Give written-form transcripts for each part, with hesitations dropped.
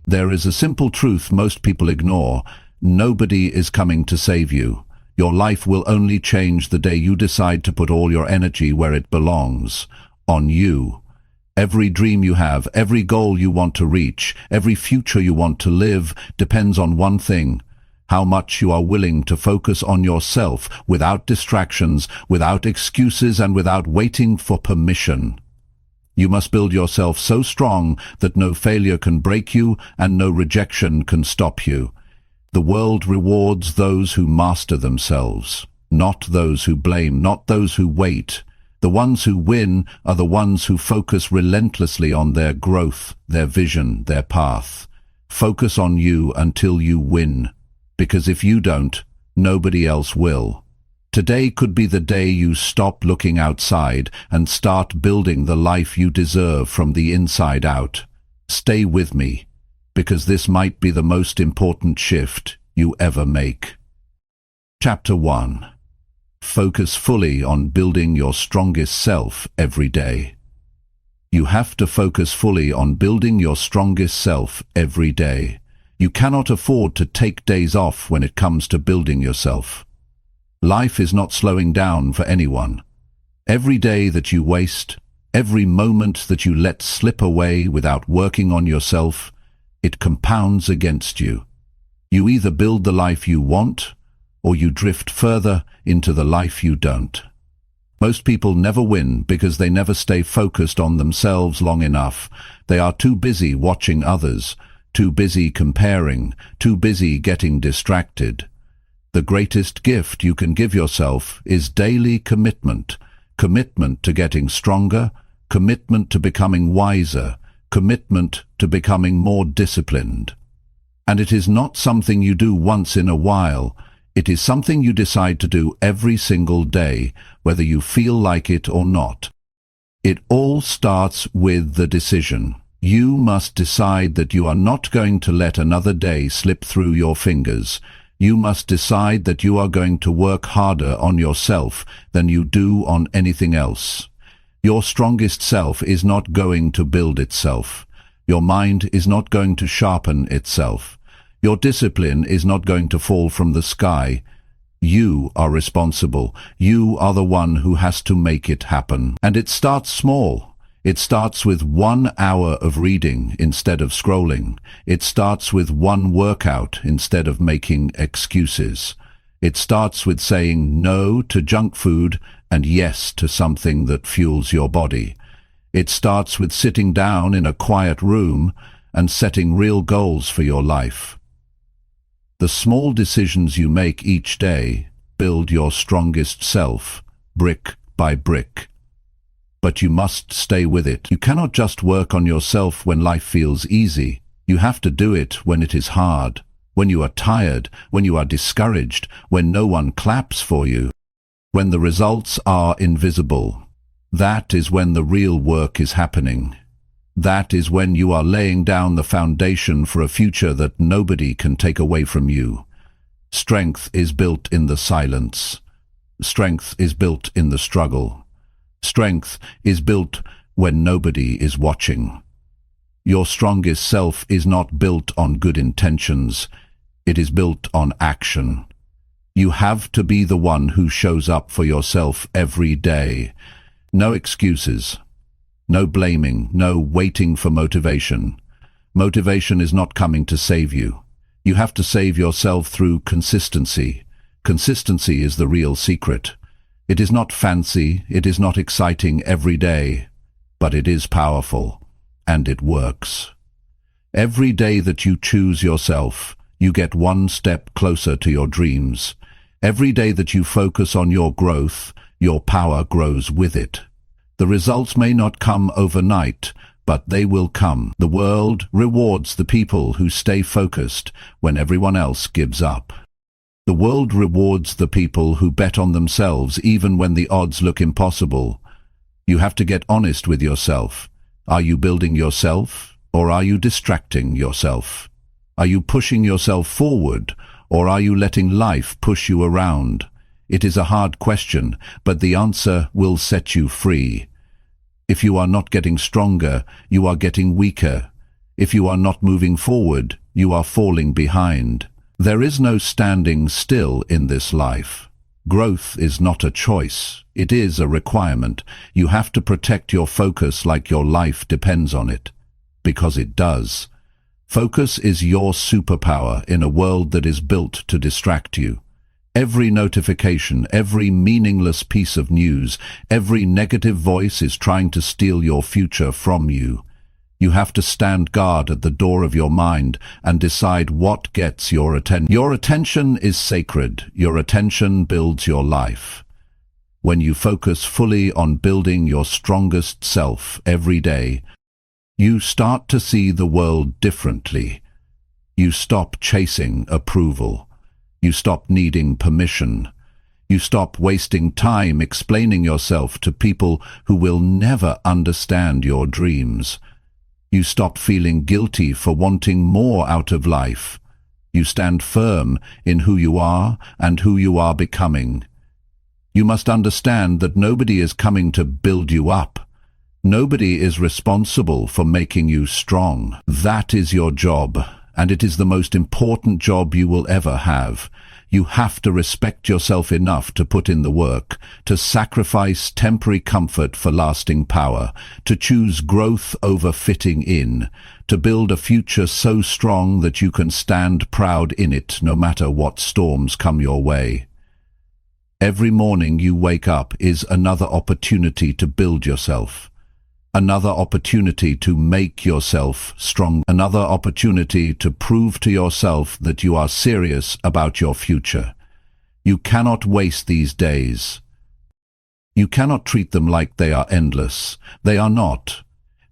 There is a simple truth most people ignore. Nobody is coming to save you. Your life will only change the day you decide to put all your energy where it belongs, on you. Every dream you have, every goal you want to reach, every future you want to live depends on one thing: how much you are willing to focus on yourself, without distractions, without excuses, and without waiting for permission. You must build yourself so strong that no failure can break you and no rejection can stop you. The world rewards those who master themselves, not those who blame, not those who wait. The ones who win are the ones who focus relentlessly on their growth, their vision, their path. Focus on you until you win, because if you don't, nobody else will. Today could be the day you stop looking outside and start building the life you deserve from the inside out. Stay with me, because this might be the most important shift you ever make. Chapter 1. Focus fully on building your strongest self every day. You have to focus fully on building your strongest self every day. You cannot afford to take days off when it comes to building yourself. Life is not slowing down for anyone. Every day that you waste, every moment that you let slip away without working on yourself, it compounds against you. You either build the life you want, or you drift further into the life you don't. Most people never win because they never stay focused on themselves long enough. They are too busy watching others, too busy comparing, too busy getting distracted. The greatest gift you can give yourself is daily commitment. Commitment to getting stronger, commitment to becoming wiser, commitment to becoming more disciplined. And it is not something you do once in a while. It is something you decide to do every single day, whether you feel like it or not. It all starts with the decision. You must decide that you are not going to let another day slip through your fingers. You must decide that you are going to work harder on yourself than you do on anything else. Your strongest self is not going to build itself. Your mind is not going to sharpen itself. Your discipline is not going to fall from the sky. You are responsible. You are the one who has to make it happen. And it starts small. It starts with 1 hour of reading instead of scrolling. It starts with one workout instead of making excuses. It starts with saying no to junk food and yes to something that fuels your body. It starts with sitting down in a quiet room and setting real goals for your life. The small decisions you make each day build your strongest self, brick by brick. But you must stay with it. You cannot just work on yourself when life feels easy. You have to do it when it is hard, when you are tired, when you are discouraged, when no one claps for you, when the results are invisible. That is when the real work is happening. That is when you are laying down the foundation for a future that nobody can take away from you. Strength is built in the silence. Strength is built in the struggle. Strength is built when nobody is watching. Your strongest self is not built on good intentions. It is built on action. You have to be the one who shows up for yourself every day. No excuses. No blaming. No waiting for motivation. Motivation is not coming to save you. You have to save yourself through consistency. Consistency is the real secret. It is not fancy, it is not exciting every day, but it is powerful, and it works. Every day that you choose yourself, you get one step closer to your dreams. Every day that you focus on your growth, your power grows with it. The results may not come overnight, but they will come. The world rewards the people who stay focused when everyone else gives up. The world rewards the people who bet on themselves even when the odds look impossible. You have to get honest with yourself. Are you building yourself, or are you distracting yourself? Are you pushing yourself forward, or are you letting life push you around? It is a hard question, but the answer will set you free. If you are not getting stronger, you are getting weaker. If you are not moving forward, you are falling behind. There is no standing still in this life. Growth is not a choice, it is a requirement. You have to protect your focus like your life depends on it. Because it does. Focus is your superpower in a world that is built to distract you. Every notification, every meaningless piece of news, every negative voice is trying to steal your future from you. You have to stand guard at the door of your mind and decide what gets your attention. Your attention is sacred. Your attention builds your life. When you focus fully on building your strongest self every day, you start to see the world differently. You stop chasing approval. You stop needing permission. You stop wasting time explaining yourself to people who will never understand your dreams. You stop feeling guilty for wanting more out of life. You stand firm in who you are and who you are becoming. You must understand that nobody is coming to build you up. Nobody is responsible for making you strong. That is your job, and it is the most important job you will ever have. You have to respect yourself enough to put in the work, to sacrifice temporary comfort for lasting power, to choose growth over fitting in, to build a future so strong that you can stand proud in it no matter what storms come your way. Every morning you wake up is another opportunity to build yourself. Another opportunity to make yourself strong. Another opportunity to prove to yourself that you are serious about your future. You cannot waste these days. You cannot treat them like they are endless. They are not.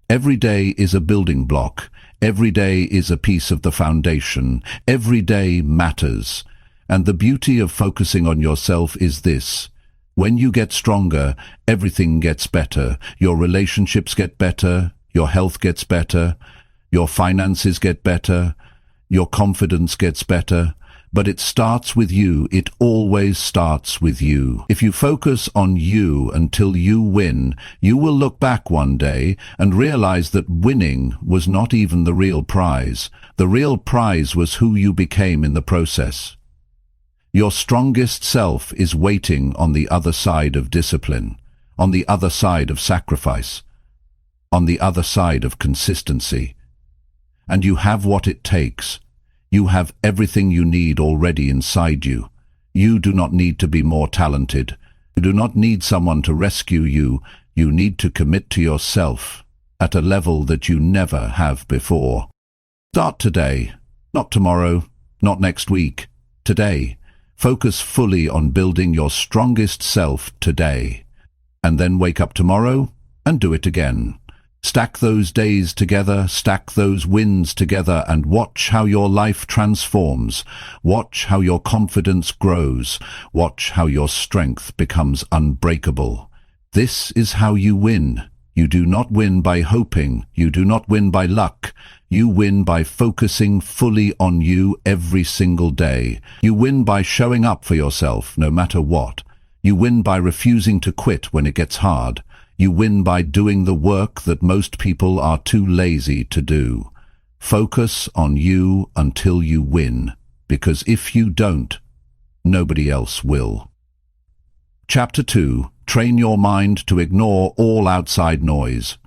Every day is a building block. Every day is a piece of the foundation. Every day matters. And the beauty of focusing on yourself is this. When you get stronger, everything gets better. Your relationships get better, your health gets better, your finances get better, your confidence gets better. But it starts with you. It always starts with you. If you focus on you until you win, you will look back one day and realize that winning was not even the real prize. The real prize was who you became in the process. Your strongest self is waiting on the other side of discipline, on the other side of sacrifice, on the other side of consistency. And you have what it takes. You have everything you need already inside you. You do not need to be more talented. You do not need someone to rescue you. You need to commit to yourself at a level that you never have before. Start today, not tomorrow, not next week, today. Focus fully on building your strongest self today. And then wake up tomorrow and do it again. Stack those days together, stack those wins together, and watch how your life transforms. Watch how your confidence grows. Watch how your strength becomes unbreakable. This is how you win. You do not win by hoping. You do not win by luck. You win by focusing fully on you every single day. You win by showing up for yourself no matter what. You win by refusing to quit when it gets hard. You win by doing the work that most people are too lazy to do. Focus on you until you win, because if you don't, nobody else will. Chapter 2. Train your mind to ignore all outside noise.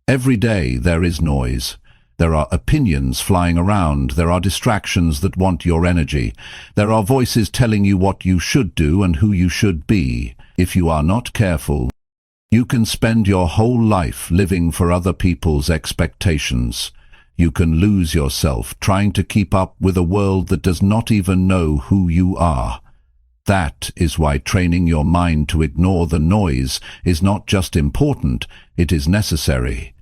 Every day there is noise. There are opinions flying around. There are distractions that want your energy. There are voices telling you what you should do and who you should be. If you are not careful, you can spend your whole life living for other people's expectations. You can lose yourself trying to keep up with a world that does not even know who you are. That is why training your mind to ignore the noise is not just important, it is necessary.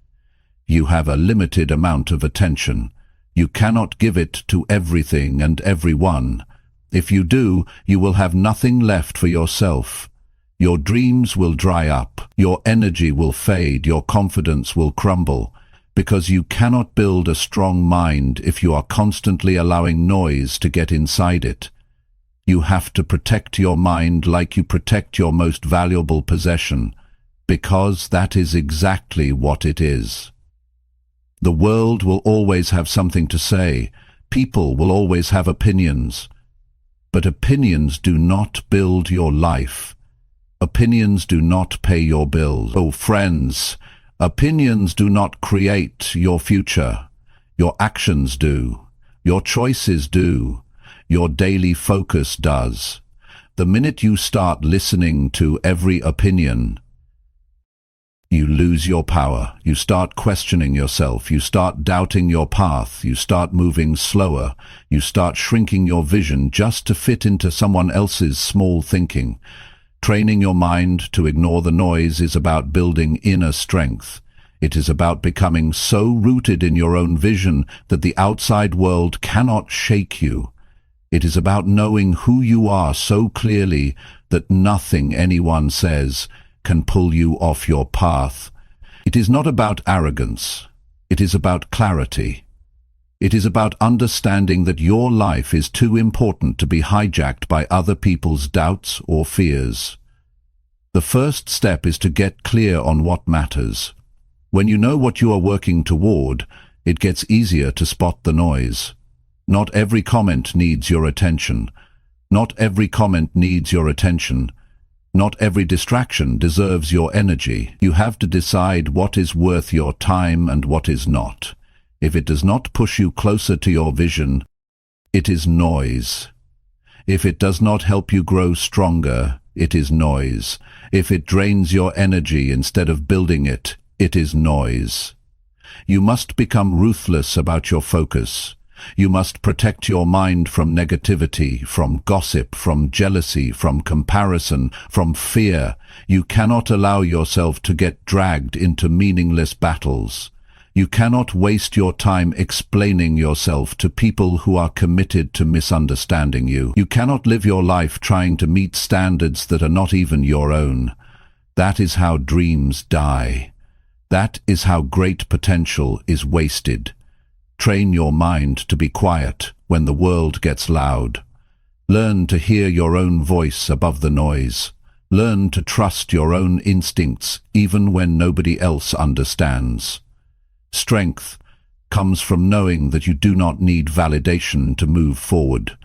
You have a limited amount of attention. You cannot give it to everything and everyone. If you do, you will have nothing left for yourself. Your dreams will dry up, your energy will fade, your confidence will crumble, because you cannot build a strong mind if you are constantly allowing noise to get inside it. You have to protect your mind like you protect your most valuable possession, because that is exactly what it is. The world will always have something to say. People will always have opinions. But opinions do not build your life. Opinions do not pay your bills. Oh, friends, opinions do not create your future. Your actions do. Your choices do. Your daily focus does. The minute you start listening to every opinion, you lose your power. You start questioning yourself. You start doubting your path. You start moving slower. You start shrinking your vision just to fit into someone else's small thinking. Training your mind to ignore the noise is about building inner strength. It is about becoming so rooted in your own vision that the outside world cannot shake you. It is about knowing who you are so clearly that nothing anyone says can pull you off your path. It is not about arrogance. It is about clarity. It is about understanding that your life is too important to be hijacked by other people's doubts or fears. The first step is to get clear on what matters. When you know what you are working toward, it gets easier to spot the noise. Not every comment needs your attention. Not every comment needs your attention. Not every distraction deserves your energy. You have to decide what is worth your time and what is not. If it does not push you closer to your vision, it is noise. If it does not help you grow stronger, it is noise. If it drains your energy instead of building it, it is noise. You must become ruthless about your focus. You must protect your mind from negativity, from gossip, from jealousy, from comparison, from fear. You cannot allow yourself to get dragged into meaningless battles. You cannot waste your time explaining yourself to people who are committed to misunderstanding you. You cannot live your life trying to meet standards that are not even your own. That is how dreams die. That is how great potential is wasted. Train your mind to be quiet when the world gets loud. Learn to hear your own voice above the noise. Learn to trust your own instincts even when nobody else understands. Strength comes from knowing that you do not need validation to move forward.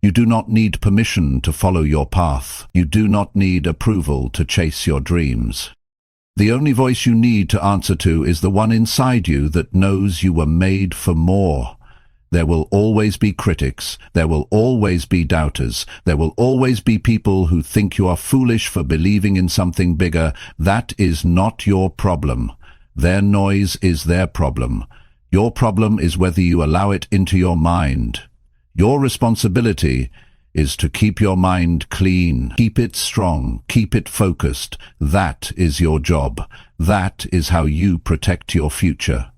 You do not need permission to follow your path. You do not need approval to chase your dreams. The only voice you need to answer to is the one inside you that knows you were made for more. There will always be critics. There will always be doubters. There will always be people who think you are foolish for believing in something bigger. That is not your problem. Their noise is their problem. Your problem is whether you allow it into your mind. Your responsibility is to keep your mind clean, keep it strong, keep it focused. That is your job. That is how you protect your future.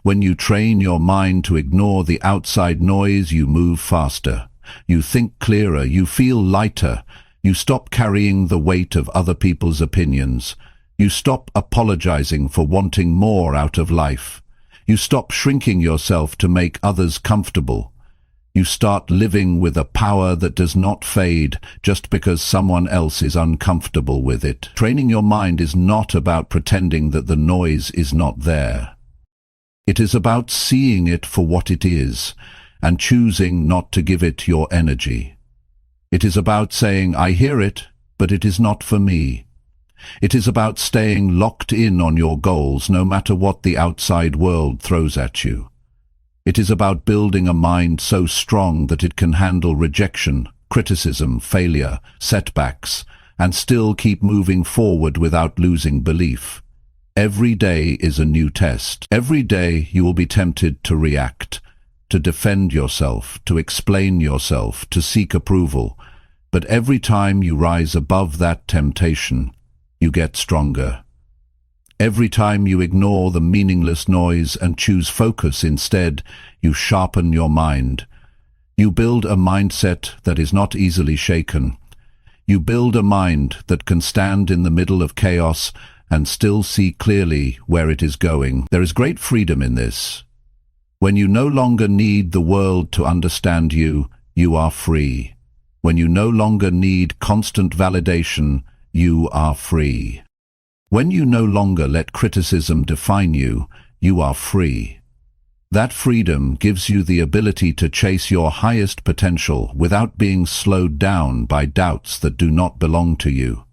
When you train your mind to ignore the outside noise, you move faster. You think clearer, you feel lighter. You stop carrying the weight of other people's opinions. You stop apologizing for wanting more out of life. You stop shrinking yourself to make others comfortable. You start living with a power that does not fade just because someone else is uncomfortable with it. Training your mind is not about pretending that the noise is not there. It is about seeing it for what it is and choosing not to give it your energy. It is about saying, I hear it, but it is not for me. It is about staying locked in on your goals no matter what the outside world throws at you. It is about building a mind so strong that it can handle rejection, criticism, failure, setbacks, and still keep moving forward without losing belief. Every day is a new test. Every day you will be tempted to react, to defend yourself, to explain yourself, to seek approval. But every time you rise above that temptation, you get stronger. Every time you ignore the meaningless noise and choose focus instead, you sharpen your mind. You build a mindset that is not easily shaken. You build a mind that can stand in the middle of chaos and still see clearly where it is going. There is great freedom in this. When you no longer need the world to understand you, you are free. When you no longer need constant validation, you are free. When you no longer let criticism define you, you are free. That freedom gives you the ability to chase your highest potential without being slowed down by doubts that do not belong to you.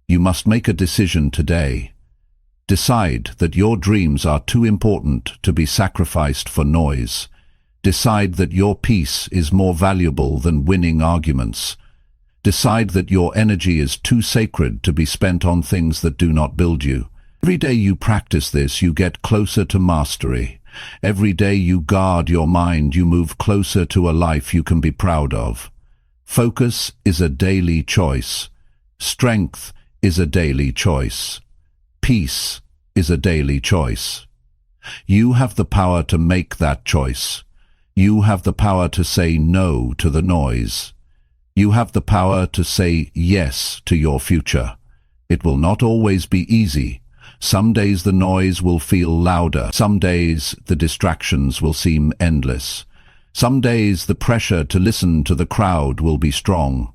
You must make a decision today. Decide that your dreams are too important to be sacrificed for noise. Decide that your peace is more valuable than winning arguments. Decide that your energy is too sacred to be spent on things that do not build you. Every day you practice this, you get closer to mastery. Every day you guard your mind, you move closer to a life you can be proud of. Focus is a daily choice. Strength is a daily choice. Peace is a daily choice. You have the power to make that choice. You have the power to say no to the noise. You have the power to say yes to your future. It will not always be easy. Some days the noise will feel louder. Some days the distractions will seem endless. Some days the pressure to listen to the crowd will be strong.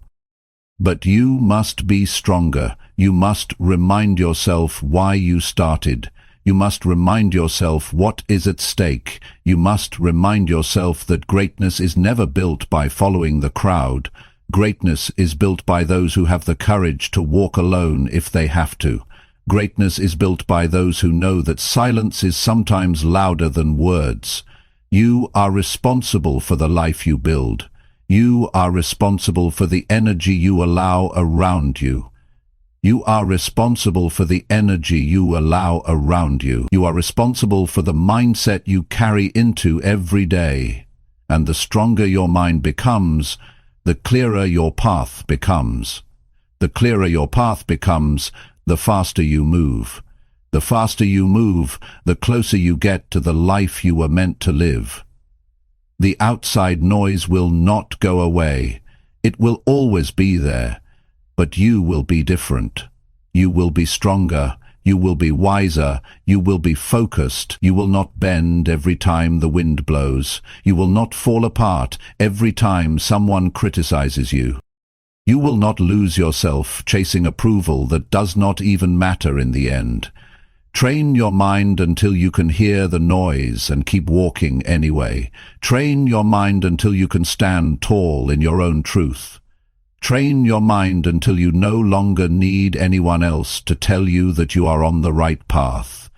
But you must be stronger. You must remind yourself why you started. You must remind yourself what is at stake. You must remind yourself that greatness is never built by following the crowd. Greatness is built by those who have the courage to walk alone if they have to. Greatness is built by those who know that silence is sometimes louder than words. You are responsible for the life you build. You are responsible for the energy you allow around you. You are responsible for the energy you allow around you. You are responsible for the mindset you carry into every day. And the stronger your mind becomes, the clearer your path becomes. The clearer your path becomes, the faster you move. The faster you move, the closer you get to the life you were meant to live. The outside noise will not go away. It will always be there. But you will be different. You will be stronger. You will be wiser. You will be focused. You will not bend every time the wind blows. You will not fall apart every time someone criticizes you. You will not lose yourself chasing approval that does not even matter in the end. Train your mind until you can hear the noise and keep walking anyway. Train your mind until you can stand tall in your own truth. Train your mind until you no longer need anyone else to tell you that you are on the right path.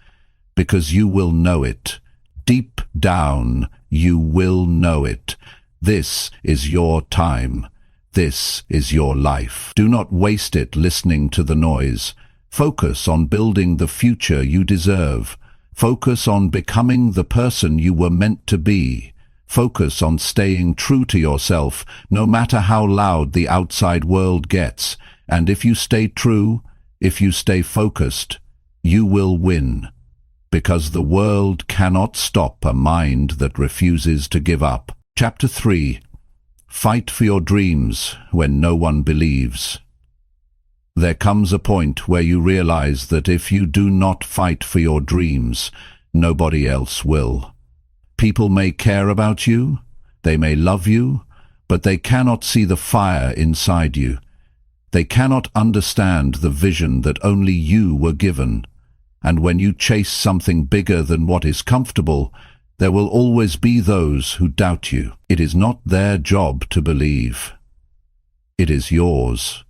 Because you will know it. Deep down, you will know it. This is your time. This is your life. Do not waste it listening to the noise. Focus on building the future you deserve. Focus on becoming the person you were meant to be. Focus on staying true to yourself, no matter how loud the outside world gets. And if you stay true, if you stay focused, you will win. Because the world cannot stop a mind that refuses to give up. Chapter 3. Fight for your dreams when no one believes. There comes a point where you realize that if you do not fight for your dreams, nobody else will. People may care about you, they may love you, but they cannot see the fire inside you. They cannot understand the vision that only you were given. And when you chase something bigger than what is comfortable, there will always be those who doubt you. It is not their job to believe. It is yours.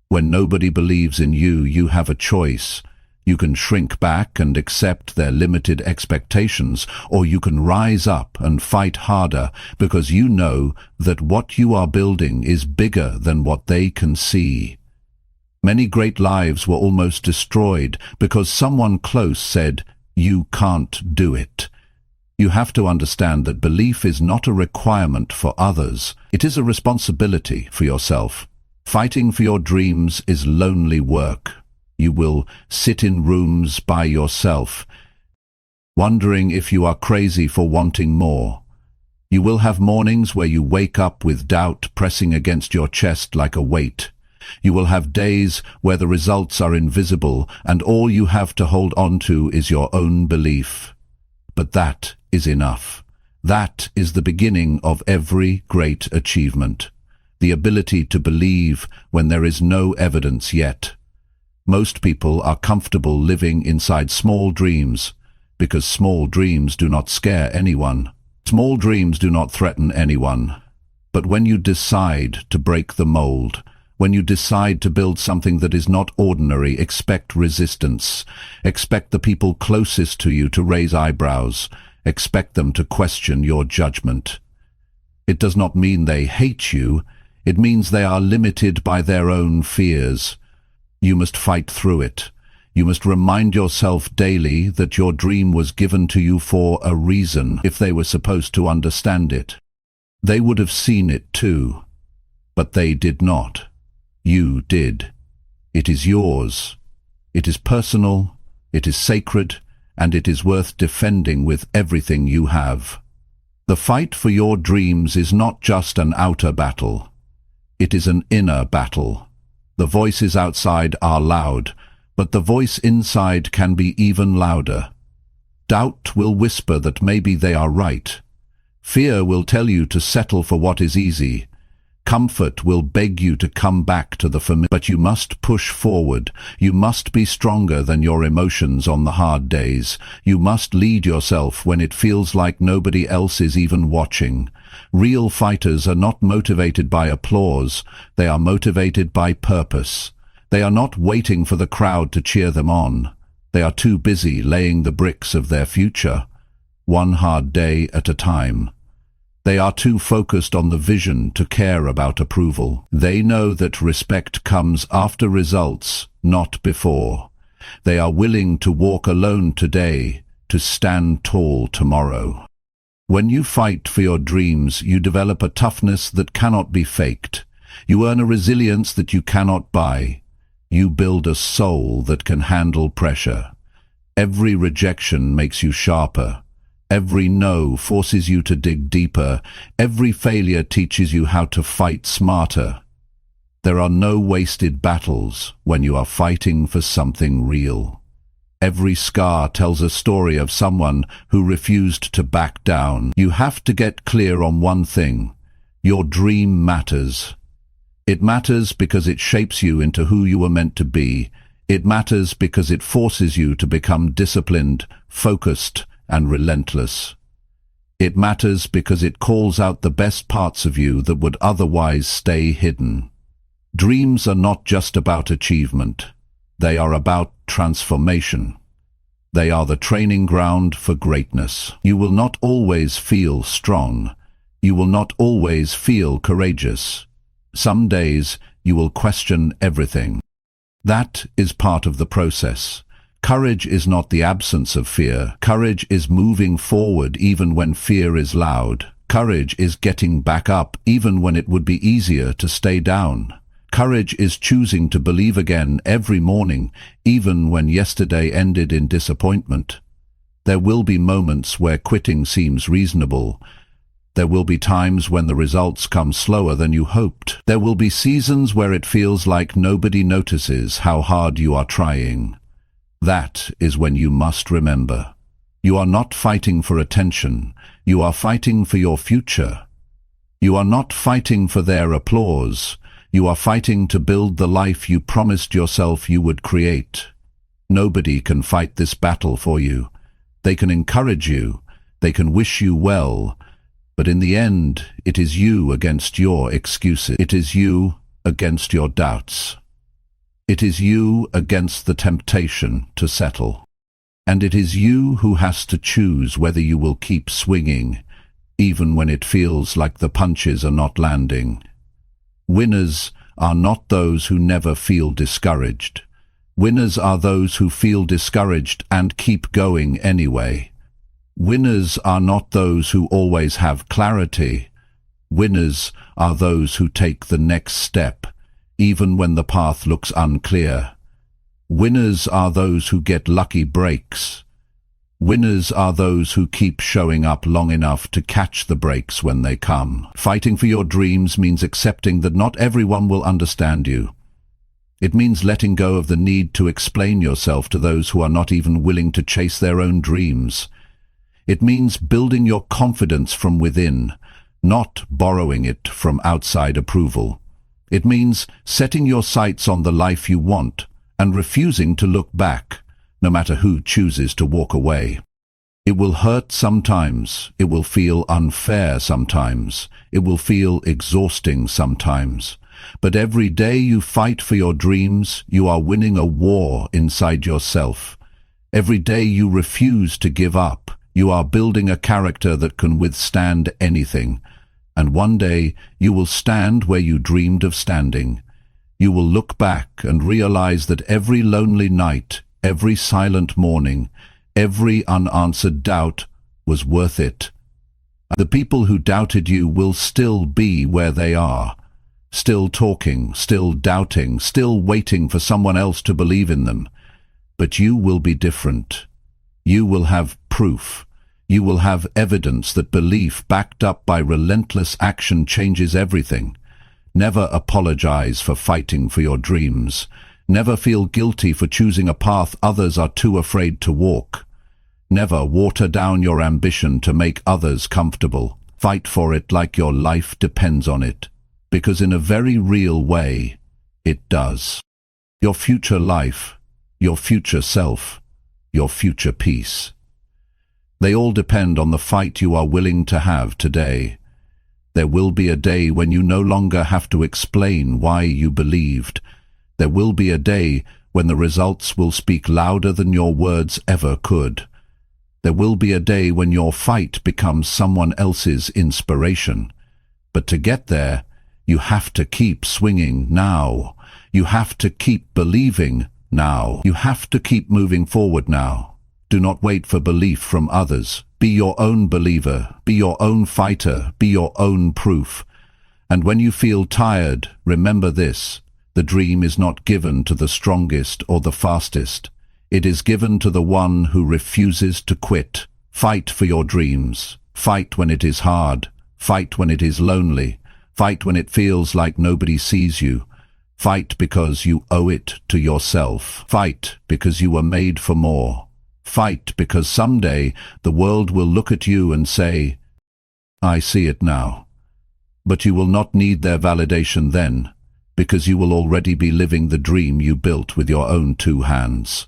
When nobody believes in you, you have a choice. You can shrink back and accept their limited expectations, or you can rise up and fight harder because you know that what you are building is bigger than what they can see. Many great lives were almost destroyed because someone close said, "You can't do it." You have to understand that belief is not a requirement for others. It is a responsibility for yourself. Fighting for your dreams is lonely work. You will sit in rooms by yourself, wondering if you are crazy for wanting more. You will have mornings where you wake up with doubt pressing against your chest like a weight. You will have days where the results are invisible and all you have to hold on to is your own belief. But that is enough. That is the beginning of every great achievement. The ability to believe when there is no evidence yet. Most people are comfortable living inside small dreams. because small dreams do not scare anyone. Small dreams do not threaten anyone. But when you decide to break the mold, when you decide to build something that is not ordinary, expect resistance. Expect the people closest to you to raise eyebrows. Expect them to question your judgment. It does not mean they hate you. It means they are limited by their own fears. You must fight through it. You must remind yourself daily that your dream was given to you for a reason. If they were supposed to understand it, they would have seen it too. But they did not. You did. It is yours. It is personal, it is sacred, and it is worth defending with everything you have. The fight for your dreams is not just an outer battle. It is an inner battle. The voices outside are loud, but the voice inside can be even louder. Doubt will whisper that maybe they are right. Fear will tell you to settle for what is easy. Comfort will beg you to come back to the familiar. But you must push forward. You must be stronger than your emotions on the hard days. You must lead yourself when it feels like nobody else is even watching. Real fighters are not motivated by applause. They are motivated by purpose. They are not waiting for the crowd to cheer them on. They are too busy laying the bricks of their future, one hard day at a time. They are too focused on the vision to care about approval. They know that respect comes after results, not before. They are willing to walk alone today, to stand tall tomorrow. When you fight for your dreams, you develop a toughness that cannot be faked. You earn a resilience that you cannot buy. You build a soul that can handle pressure. Every rejection makes you sharper. Every no forces you to dig deeper. Every failure teaches you how to fight smarter. There are no wasted battles when you are fighting for something real. Every scar tells a story of someone who refused to back down. You have to get clear on one thing. Your dream matters. It matters because it shapes you into who you were meant to be. It matters because it forces you to become disciplined, focused, and relentless. It matters because it calls out the best parts of you that would otherwise stay hidden. Dreams are not just about achievement. They are about transformation. They are the training ground for greatness. You will not always feel strong. You will not always feel courageous. Some days you will question everything. That is part of the process. Courage is not the absence of fear. Courage is moving forward even when fear is loud. Courage is getting back up even when it would be easier to stay down. Courage is choosing to believe again every morning, even when yesterday ended in disappointment. There will be moments where quitting seems reasonable. There will be times when the results come slower than you hoped. There will be seasons where it feels like nobody notices how hard you are trying. That is when you must remember. You are not fighting for attention. You are fighting for your future. You are not fighting for their applause. You are fighting to build the life you promised yourself you would create. Nobody can fight this battle for you. They can encourage you. They can wish you well. But in the end, it is you against your excuses. It is you against your doubts. It is you against the temptation to settle. And it is you who has to choose whether you will keep swinging, even when it feels like the punches are not landing. Winners are not those who never feel discouraged. Winners are those who feel discouraged and keep going anyway. Winners are not those who always have clarity. Winners are those who take the next step, even when the path looks unclear. Winners are those who get lucky breaks. Winners are those who keep showing up long enough to catch the breaks when they come. Fighting for your dreams means accepting that not everyone will understand you. It means letting go of the need to explain yourself to those who are not even willing to chase their own dreams. It means building your confidence from within, not borrowing it from outside approval. It means setting your sights on the life you want and refusing to look back, no matter who chooses to walk away. It will hurt sometimes, it will feel unfair sometimes, it will feel exhausting sometimes. But every day you fight for your dreams, you are winning a war inside yourself. Every day you refuse to give up, you are building a character that can withstand anything. And one day you will stand where you dreamed of standing. You will look back and realize that every lonely night, every silent morning, every unanswered doubt was worth it. The people who doubted you will still be where they are, still talking, still doubting, still waiting for someone else to believe in them. But you will be different. You will have proof. You will have evidence that belief backed up by relentless action changes everything. Never apologize for fighting for your dreams. Never feel guilty for choosing a path others are too afraid to walk. Never water down your ambition to make others comfortable. Fight for it like your life depends on it, because in a very real way, it does. Your future life, your future self, your future peace. They all depend on the fight you are willing to have today. There will be a day when you no longer have to explain why you believed. There will be a day when the results will speak louder than your words ever could. There will be a day when your fight becomes someone else's inspiration. But to get there, you have to keep swinging now. You have to keep believing now. You have to keep moving forward now. Do not wait for belief from others. Be your own believer. Be your own fighter. Be your own proof. And when you feel tired, remember this: the dream is not given to the strongest or the fastest. It is given to the one who refuses to quit. Fight for your dreams. Fight when it is hard. Fight when it is lonely. Fight when it feels like nobody sees you. Fight because you owe it to yourself. Fight because you were made for more. Fight because someday the world will look at you and say, "I see it now." But you will not need their validation then, because you will already be living the dream you built with your own 2 hands.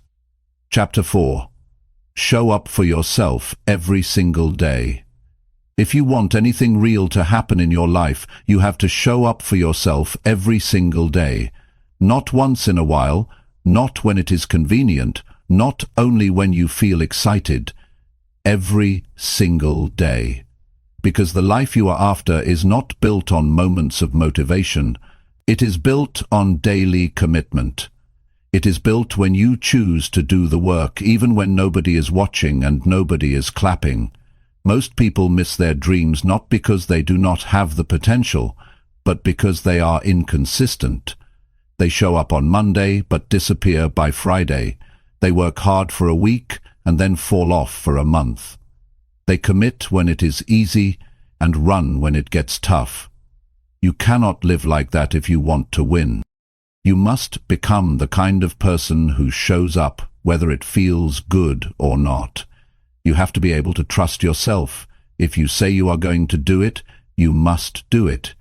Chapter 4. Show up for yourself every single day. If you want anything real to happen in your life, you have to show up for yourself every single day. Not once in a while, not when it is convenient, not only when you feel excited. Every single day. Because the life you are after is not built on moments of motivation. It is built on daily commitment. It is built when you choose to do the work, even when nobody is watching and nobody is clapping. Most people miss their dreams not because they do not have the potential, but because they are inconsistent. They show up on Monday but disappear by Friday. They work hard for a week and then fall off for a month. They commit when it is easy and run when it gets tough. You cannot live like that if you want to win. You must become the kind of person who shows up whether it feels good or not. You have to be able to trust yourself. If you say you are going to do it, you must do it.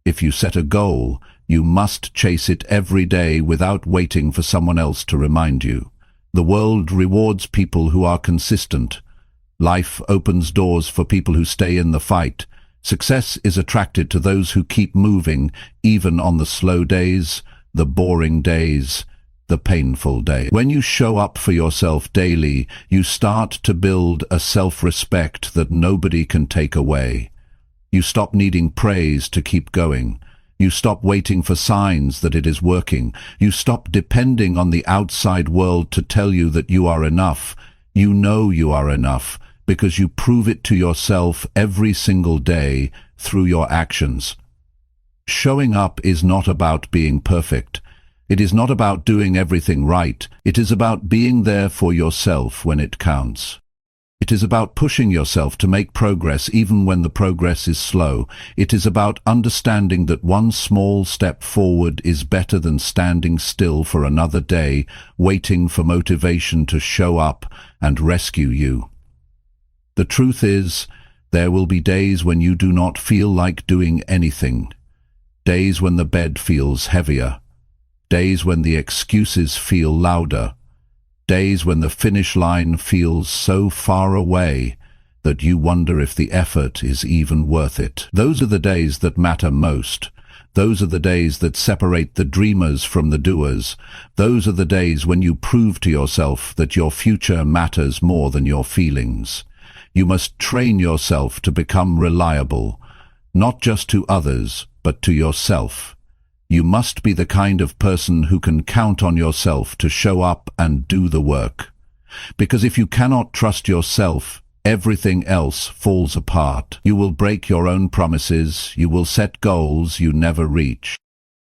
If you set a goal, you must chase it every day without waiting for someone else to remind you. The world rewards people who are consistent. Life opens doors for people who stay in the fight. Success is attracted to those who keep moving, even on the slow days, the boring days, the painful days. When you show up for yourself daily, you start to build a self-respect that nobody can take away. You stop needing praise to keep going. You stop waiting for signs that it is working. You stop depending on the outside world to tell you that you are enough. You know you are enough because you prove it to yourself every single day through your actions. Showing up is not about being perfect. It is not about doing everything right. It is about being there for yourself when it counts. It is about pushing yourself to make progress even when the progress is slow. It is about understanding that one small step forward is better than standing still for another day, waiting for motivation to show up and rescue you. The truth is, there will be days when you do not feel like doing anything. Days when the bed feels heavier. Days when the excuses feel louder. Days when the finish line feels so far away that you wonder if the effort is even worth it. Those are the days that matter most. Those are the days that separate the dreamers from the doers. Those are the days when you prove to yourself that your future matters more than your feelings. You must train yourself to become reliable, not just to others, but to yourself. You must be the kind of person who can count on yourself to show up and do the work. Because if you cannot trust yourself, everything else falls apart. You will break your own promises, you will set goals you never reach.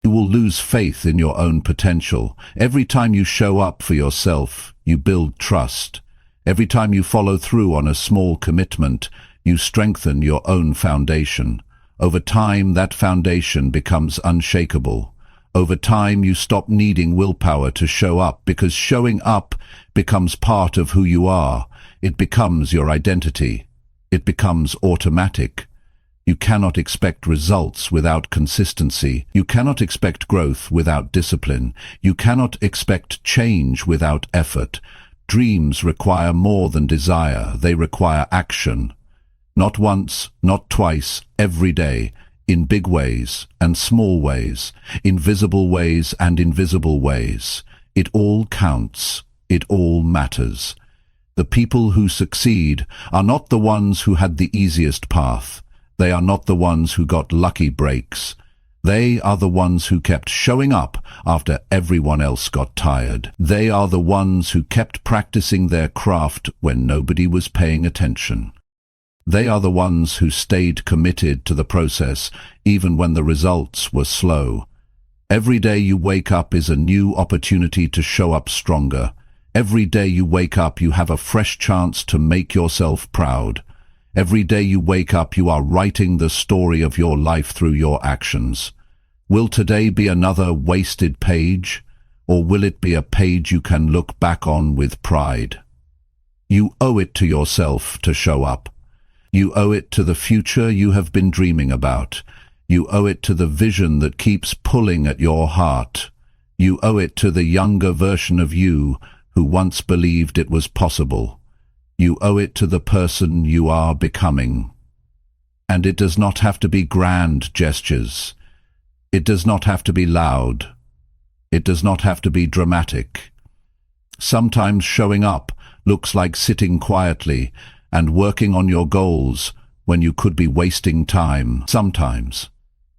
You will lose faith in your own potential. Every time you show up for yourself, you build trust. Every time you follow through on a small commitment, you strengthen your own foundation. Over time, that foundation becomes unshakable. Over time, you stop needing willpower to show up because showing up becomes part of who you are. It becomes your identity. It becomes automatic. You cannot expect results without consistency. You cannot expect growth without discipline. You cannot expect change without effort. Dreams require more than desire. They require action. Not once, not twice, every day, in big ways and small ways, in visible ways and invisible ways. It all counts. It all matters. The people who succeed are not the ones who had the easiest path. They are not the ones who got lucky breaks. They are the ones who kept showing up after everyone else got tired. They are the ones who kept practicing their craft when nobody was paying attention. They are the ones who stayed committed to the process even when the results were slow. Every day you wake up is a new opportunity to show up stronger. Every day you wake up you have a fresh chance to make yourself proud. Every day you wake up you are writing the story of your life through your actions. Will today be another wasted page, or will it be a page you can look back on with pride? You owe it to yourself to show up. You owe it to the future you have been dreaming about. You owe it to the vision that keeps pulling at your heart. You owe it to the younger version of you who once believed it was possible. You owe it to the person you are becoming. And it does not have to be grand gestures. It does not have to be loud. It does not have to be dramatic. Sometimes showing up looks like sitting quietly and working on your goals when you could be wasting time. Sometimes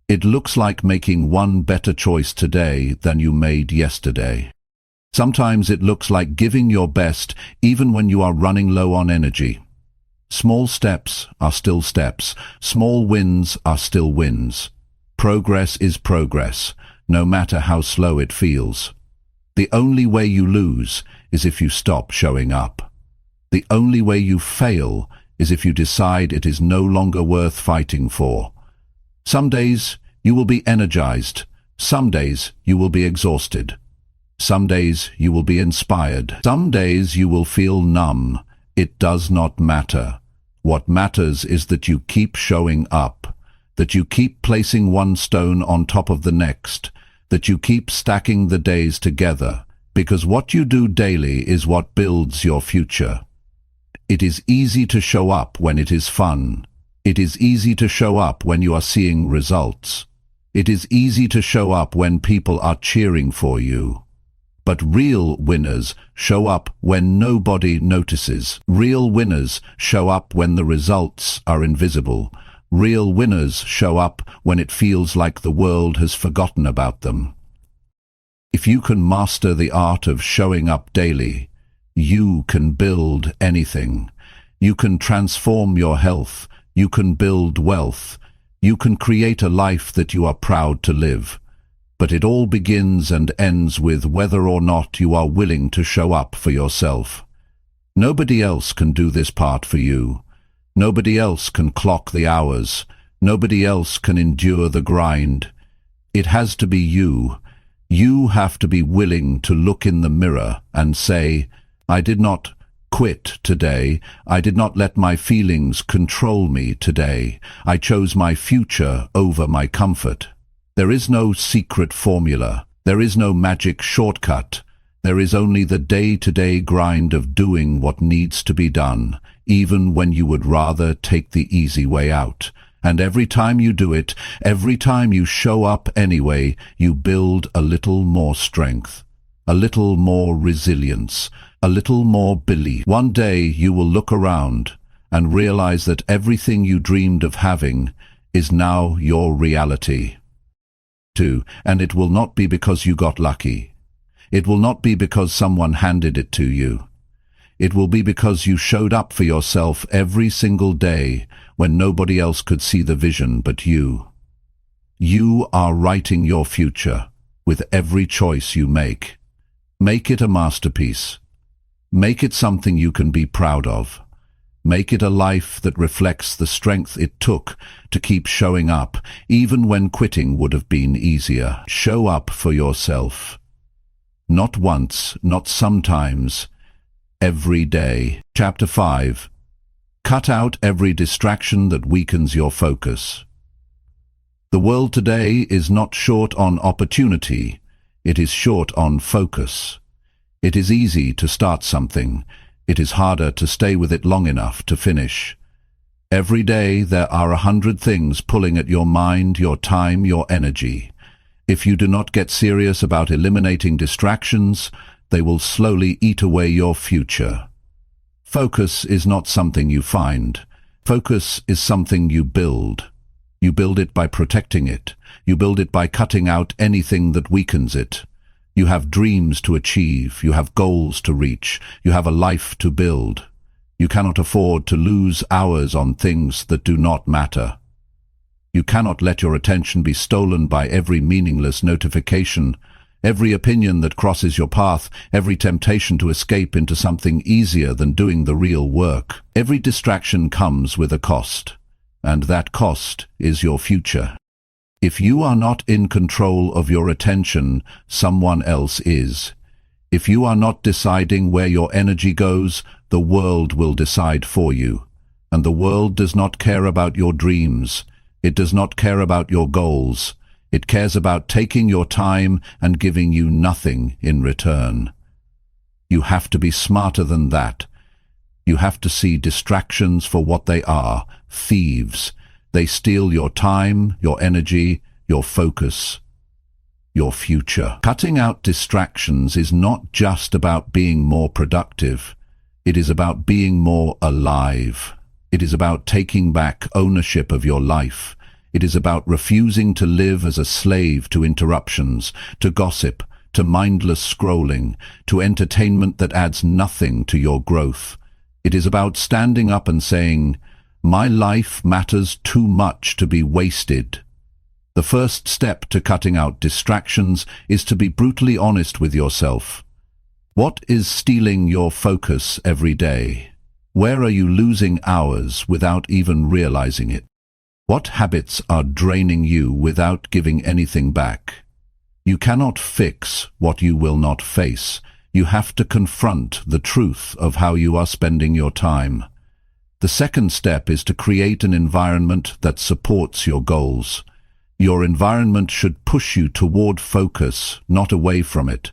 it looks like making one better choice today than you made yesterday. Sometimes it looks like giving your best even when you are running low on energy. Small steps are still steps. Small wins are still wins. Progress is progress, no matter how slow it feels. The only way you lose is if you stop showing up. The only way you fail is if you decide it is no longer worth fighting for. Some days you will be energized. Some days you will be exhausted. Some days you will be inspired. Some days you will feel numb. It does not matter. What matters is that you keep showing up, that you keep placing one stone on top of the next, that you keep stacking the days together, because what you do daily is what builds your future. It is easy to show up when it is fun. It is easy to show up when you are seeing results. It is easy to show up when people are cheering for you. But real winners show up when nobody notices. Real winners show up when the results are invisible. Real winners show up when it feels like the world has forgotten about them. If you can master the art of showing up daily, you can build anything. You can transform your health. You can build wealth. You can create a life that you are proud to live. But it all begins and ends with whether or not you are willing to show up for yourself. Nobody else can do this part for you. Nobody else can clock the hours. Nobody else can endure the grind. It has to be you. You have to be willing to look in the mirror and say, I did not quit today. I did not let my feelings control me today. I chose my future over my comfort. There is no secret formula. There is no magic shortcut. There is only the day-to-day grind of doing what needs to be done, even when you would rather take the easy way out. And every time you do it, every time you show up anyway, you build a little more strength, a little more resilience, a little more belief. One day you will look around and realize that everything you dreamed of having is now your reality. 2. And it will not be because you got lucky. It will not be because someone handed it to you. It will be because you showed up for yourself every single day when nobody else could see the vision but you. You are writing your future with every choice you make. Make it a masterpiece. Make it something you can be proud of. Make it a life that reflects the strength it took to keep showing up, even when quitting would have been easier. Show up for yourself. Not once, not sometimes, every day. Chapter 5. Cut out every distraction that weakens your focus. The world today is not short on opportunity, it is short on focus. It is easy to start something. It is harder to stay with it long enough to finish. Every day there are 100 things pulling at your mind, your time, your energy. If you do not get serious about eliminating distractions, they will slowly eat away your future. Focus is not something you find. Focus is something you build. You build it by protecting it. You build it by cutting out anything that weakens it. You have dreams to achieve, you have goals to reach, you have a life to build. You cannot afford to lose hours on things that do not matter. You cannot let your attention be stolen by every meaningless notification, every opinion that crosses your path, every temptation to escape into something easier than doing the real work. Every distraction comes with a cost, and that cost is your future. If you are not in control of your attention, someone else is. If you are not deciding where your energy goes, the world will decide for you. And the world does not care about your dreams. It does not care about your goals. It cares about taking your time and giving you nothing in return. You have to be smarter than that. You have to see distractions for what they are, thieves. They steal your time, your energy, your focus, your future. Cutting out distractions is not just about being more productive. It is about being more alive. It is about taking back ownership of your life. It is about refusing to live as a slave to interruptions, to gossip, to mindless scrolling, to entertainment that adds nothing to your growth. It is about standing up and saying, "My life matters too much to be wasted." The first step to cutting out distractions is to be brutally honest with yourself. What is stealing your focus every day? Where are you losing hours without even realizing it? What habits are draining you without giving anything back? You cannot fix what you will not face. You have to confront the truth of how you are spending your time. The second step is to create an environment that supports your goals. Your environment should push you toward focus, not away from it.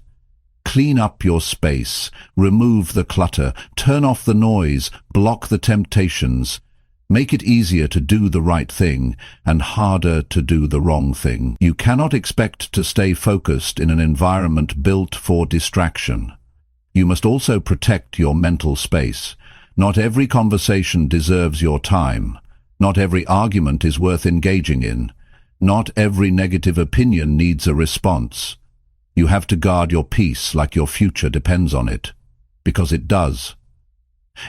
Clean up your space, remove the clutter, turn off the noise, block the temptations. Make it easier to do the right thing and harder to do the wrong thing. You cannot expect to stay focused in an environment built for distraction. You must also protect your mental space. Not every conversation deserves your time. Not every argument is worth engaging in. Not every negative opinion needs a response. You have to guard your peace like your future depends on it, because it does.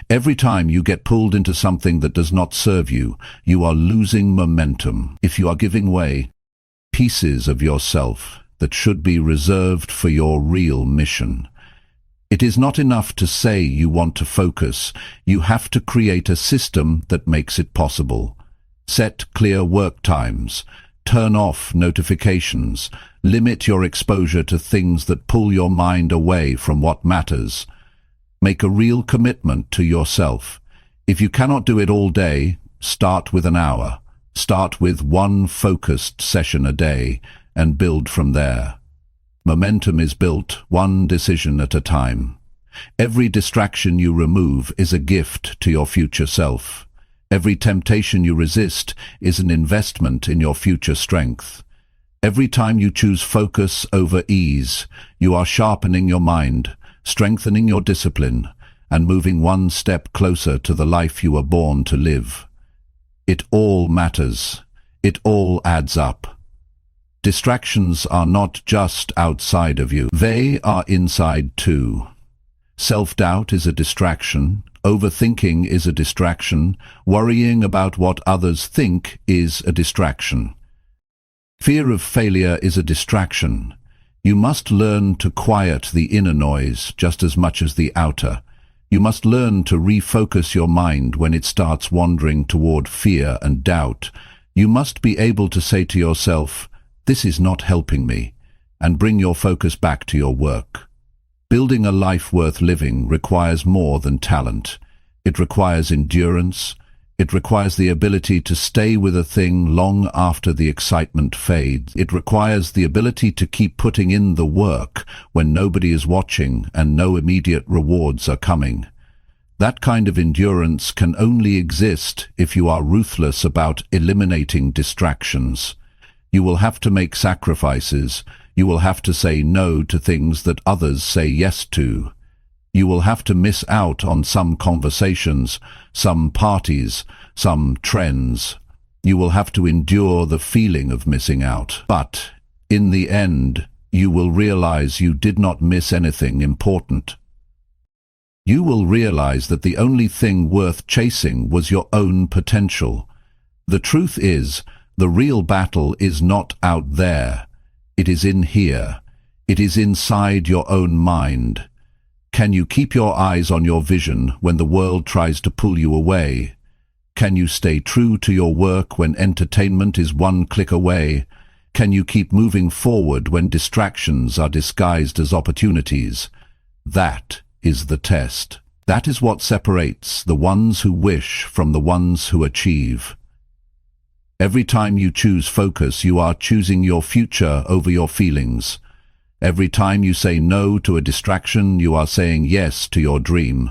Every time you get pulled into something that does not serve you, you are losing momentum. If you are giving away pieces of yourself that should be reserved for your real mission. It is not enough to say you want to focus. You have to create a system that makes it possible. Set clear work times. Turn off notifications. Limit your exposure to things that pull your mind away from what matters. Make a real commitment to yourself. If you cannot do it all day, start with an hour. Start with one focused session a day and build from there. Momentum is built one decision at a time. Every distraction you remove is a gift to your future self. Every temptation you resist is an investment in your future strength. Every time you choose focus over ease, you are sharpening your mind, strengthening your discipline, and moving one step closer to the life you were born to live. It all matters. It all adds up. Distractions are not just outside of you. They are inside too. Self-doubt is a distraction. Overthinking is a distraction. Worrying about what others think is a distraction. Fear of failure is a distraction. You must learn to quiet the inner noise just as much as the outer. You must learn to refocus your mind when it starts wandering toward fear and doubt. You must be able to say to yourself, "This is not helping me," and bring your focus back to your work. Building a life worth living requires more than talent. It requires endurance. It requires the ability to stay with a thing long after the excitement fades. It requires the ability to keep putting in the work when nobody is watching and no immediate rewards are coming. That kind of endurance can only exist if you are ruthless about eliminating distractions. You will have to make sacrifices. You will have to say no to things that others say yes to. You will have to miss out on some conversations, some parties, some trends. You will have to endure the feeling of missing out. But, in the end, you will realize you did not miss anything important. You will realize that the only thing worth chasing was your own potential. The truth is, the real battle is not out there. It is in here. It is inside your own mind. Can you keep your eyes on your vision when the world tries to pull you away? Can you stay true to your work when entertainment is one click away? Can you keep moving forward when distractions are disguised as opportunities? That is the test. That is what separates the ones who wish from the ones who achieve. Every time you choose focus, you are choosing your future over your feelings. Every time you say no to a distraction, you are saying yes to your dream.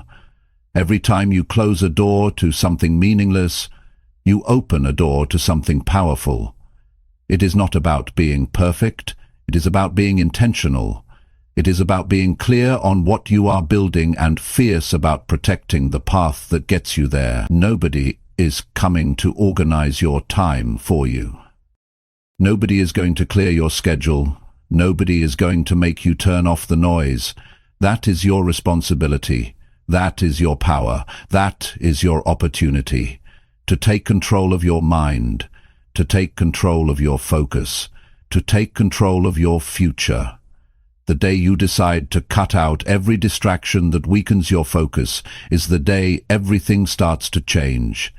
Every time you close a door to something meaningless, you open a door to something powerful. It is not about being perfect. It is about being intentional. It is about being clear on what you are building and fierce about protecting the path that gets you there. Nobody is coming to organize your time for you. Nobody is going to clear your schedule. Nobody is going to make you turn off the noise. That is your responsibility. That is your power. That is your opportunity. To take control of your mind. To take control of your focus. To take control of your future. The day you decide to cut out every distraction that weakens your focus is the day everything starts to change.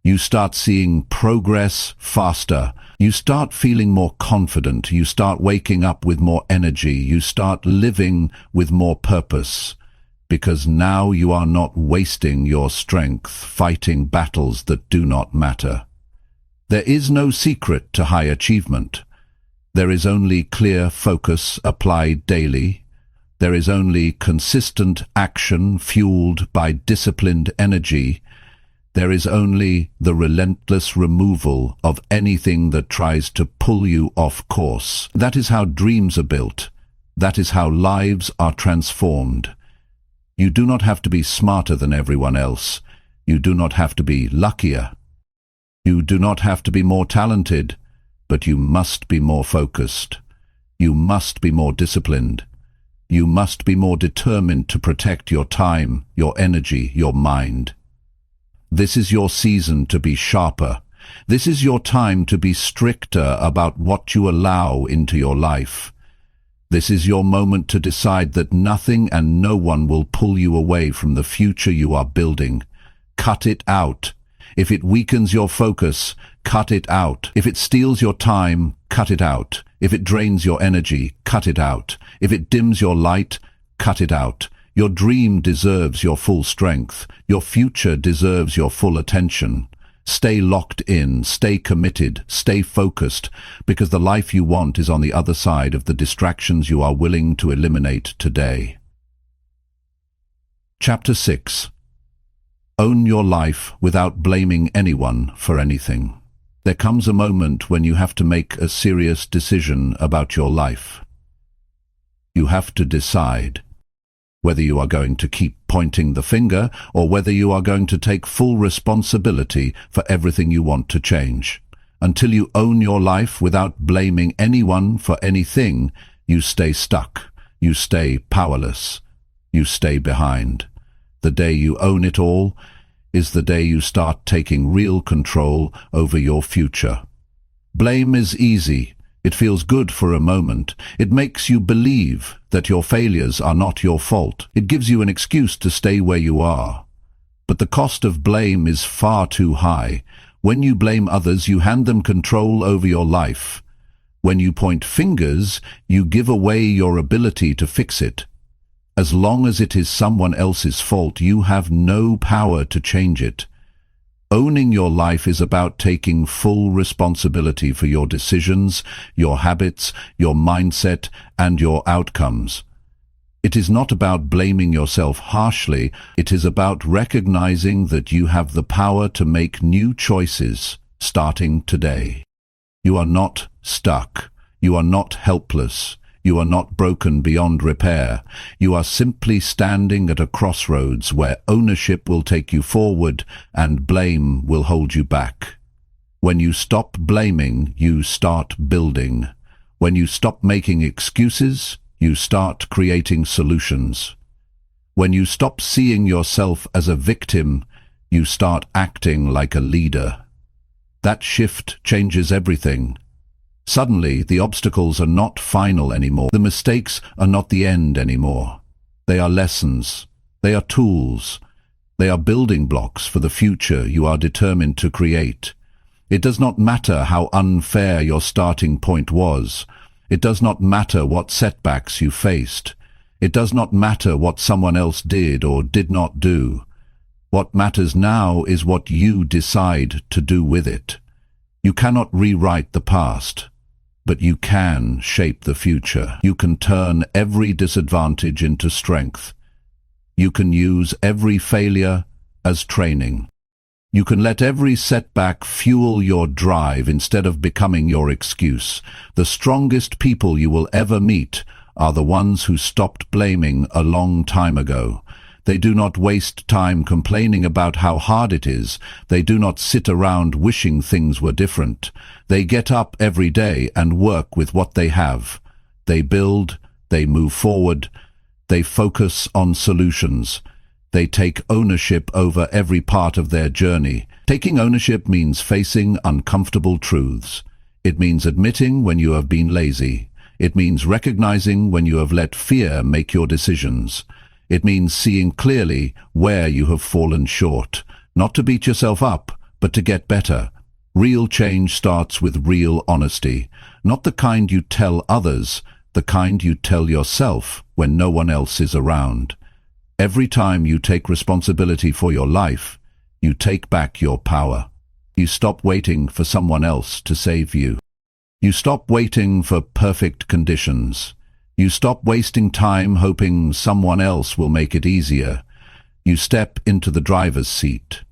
You start seeing progress faster. You start feeling more confident. You start waking up with more energy. You start living with more purpose. Because now you are not wasting your strength fighting battles that do not matter. There is no secret to high achievement. There is only clear focus applied daily. There is only consistent action fueled by disciplined energy. There is only the relentless removal of anything that tries to pull you off course. That is how dreams are built. That is how lives are transformed. You do not have to be smarter than everyone else. You do not have to be luckier. You do not have to be more talented, but you must be more focused. You must be more disciplined. You must be more determined to protect your time, your energy, your mind. This is your season to be sharper. This is your time to be stricter about what you allow into your life. This is your moment to decide that nothing and no one will pull you away from the future you are building. Cut it out. If it weakens your focus, cut it out. If it steals your time, cut it out. If it drains your energy, cut it out. If it dims your light, cut it out. Your dream deserves your full strength. Your future deserves your full attention. Stay locked in, stay committed, stay focused, because the life you want is on the other side of the distractions you are willing to eliminate today. Chapter 6. Own your life without blaming anyone for anything. There comes a moment when you have to make a serious decision about your life. You have to decide whether you are going to keep pointing the finger or whether you are going to take full responsibility for everything you want to change. Until you own your life without blaming anyone for anything, you stay stuck, you stay powerless, you stay behind. The day you own it all is the day you start taking real control over your future. Blame is easy. It feels good for a moment. It makes you believe that your failures are not your fault. It gives you an excuse to stay where you are. But the cost of blame is far too high. When you blame others, you hand them control over your life. When you point fingers, you give away your ability to fix it. As long as it is someone else's fault, you have no power to change it. Owning your life is about taking full responsibility for your decisions, your habits, your mindset, and your outcomes. It is not about blaming yourself harshly. It is about recognizing that you have the power to make new choices starting today. You are not stuck. You are not helpless. You are not broken beyond repair. You are simply standing at a crossroads where ownership will take you forward and blame will hold you back. When you stop blaming, you start building. When you stop making excuses, you start creating solutions. When you stop seeing yourself as a victim, you start acting like a leader. That shift changes everything. Suddenly, the obstacles are not final anymore. The mistakes are not the end anymore. They are lessons. They are tools. They are building blocks for the future you are determined to create. It does not matter how unfair your starting point was. It does not matter what setbacks you faced. It does not matter what someone else did or did not do. What matters now is what you decide to do with it. You cannot rewrite the past, but you can shape the future. You can turn every disadvantage into strength. You can use every failure as training. You can let every setback fuel your drive instead of becoming your excuse. The strongest people you will ever meet are the ones who stopped blaming a long time ago. They do not waste time complaining about how hard it is. They do not sit around wishing things were different. They get up every day and work with what they have. They build, they move forward, they focus on solutions. They take ownership over every part of their journey. Taking ownership means facing uncomfortable truths. It means admitting when you have been lazy. It means recognizing when you have let fear make your decisions. It means seeing clearly where you have fallen short, not to beat yourself up, but to get better. Real change starts with real honesty, not the kind you tell others, the kind you tell yourself when no one else is around. Every time you take responsibility for your life, you take back your power. You stop waiting for someone else to save you. You stop waiting for perfect conditions. You stop wasting time hoping someone else will make it easier. You step into the driver's seat.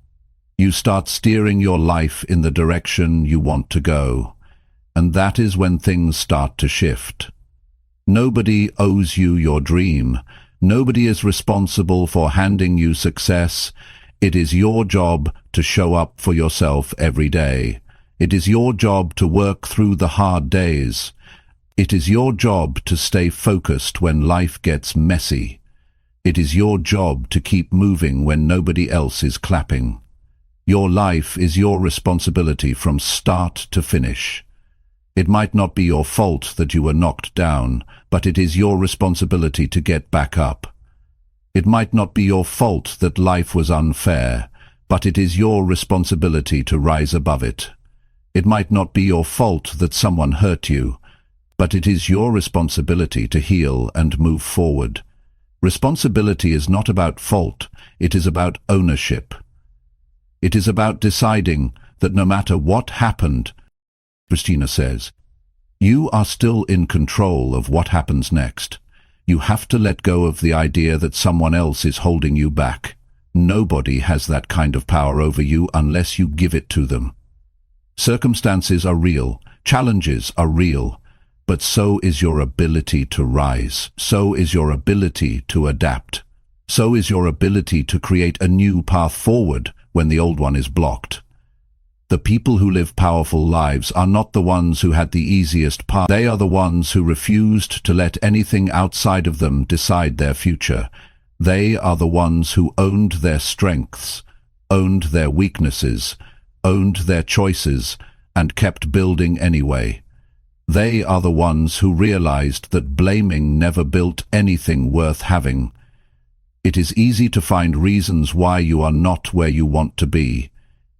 You start steering your life in the direction you want to go. And that is when things start to shift. Nobody owes you your dream. Nobody is responsible for handing you success. It is your job to show up for yourself every day. It is your job to work through the hard days. It is your job to stay focused when life gets messy. It is your job to keep moving when nobody else is clapping. Your life is your responsibility from start to finish. It might not be your fault that you were knocked down, but it is your responsibility to get back up. It might not be your fault that life was unfair, but it is your responsibility to rise above it. It might not be your fault that someone hurt you, but it is your responsibility to heal and move forward. Responsibility is not about fault, it is about ownership. It is about deciding that no matter what happened, Christina says, you are still in control of what happens next. You have to let go of the idea that someone else is holding you back. Nobody has that kind of power over you unless you give it to them. Circumstances are real, challenges are real, but so is your ability to rise. So is your ability to adapt. So is your ability to create a new path forward when the old one is blocked. The people who live powerful lives are not the ones who had the easiest path. They are the ones who refused to let anything outside of them decide their future. They are the ones who owned their strengths, owned their weaknesses, owned their choices, and kept building anyway. They are the ones who realized that blaming never built anything worth having. It is easy to find reasons why you are not where you want to be.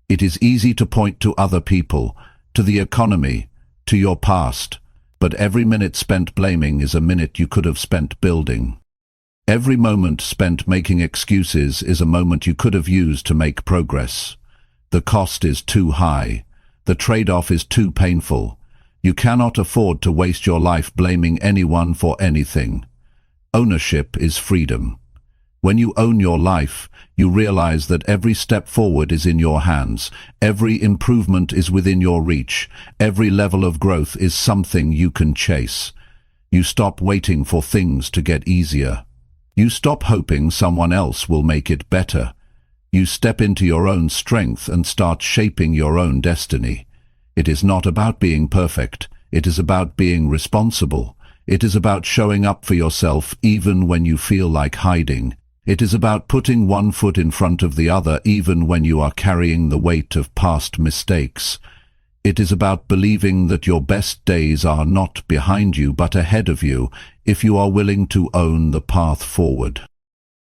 It is easy to point to other people, to the economy, to your past, but every minute spent blaming is a minute you could have spent building. Every moment spent making excuses is a moment you could have used to make progress. The cost is too high. The trade-off is too painful. You cannot afford to waste your life blaming anyone for anything. Ownership is freedom. When you own your life, you realize that every step forward is in your hands. Every improvement is within your reach. Every level of growth is something you can chase. You stop waiting for things to get easier. You stop hoping someone else will make it better. You step into your own strength and start shaping your own destiny. It is not about being perfect. It is about being responsible. It is about showing up for yourself even when you feel like hiding. It is about putting one foot in front of the other even when you are carrying the weight of past mistakes. It is about believing that your best days are not behind you but ahead of you if you are willing to own the path forward.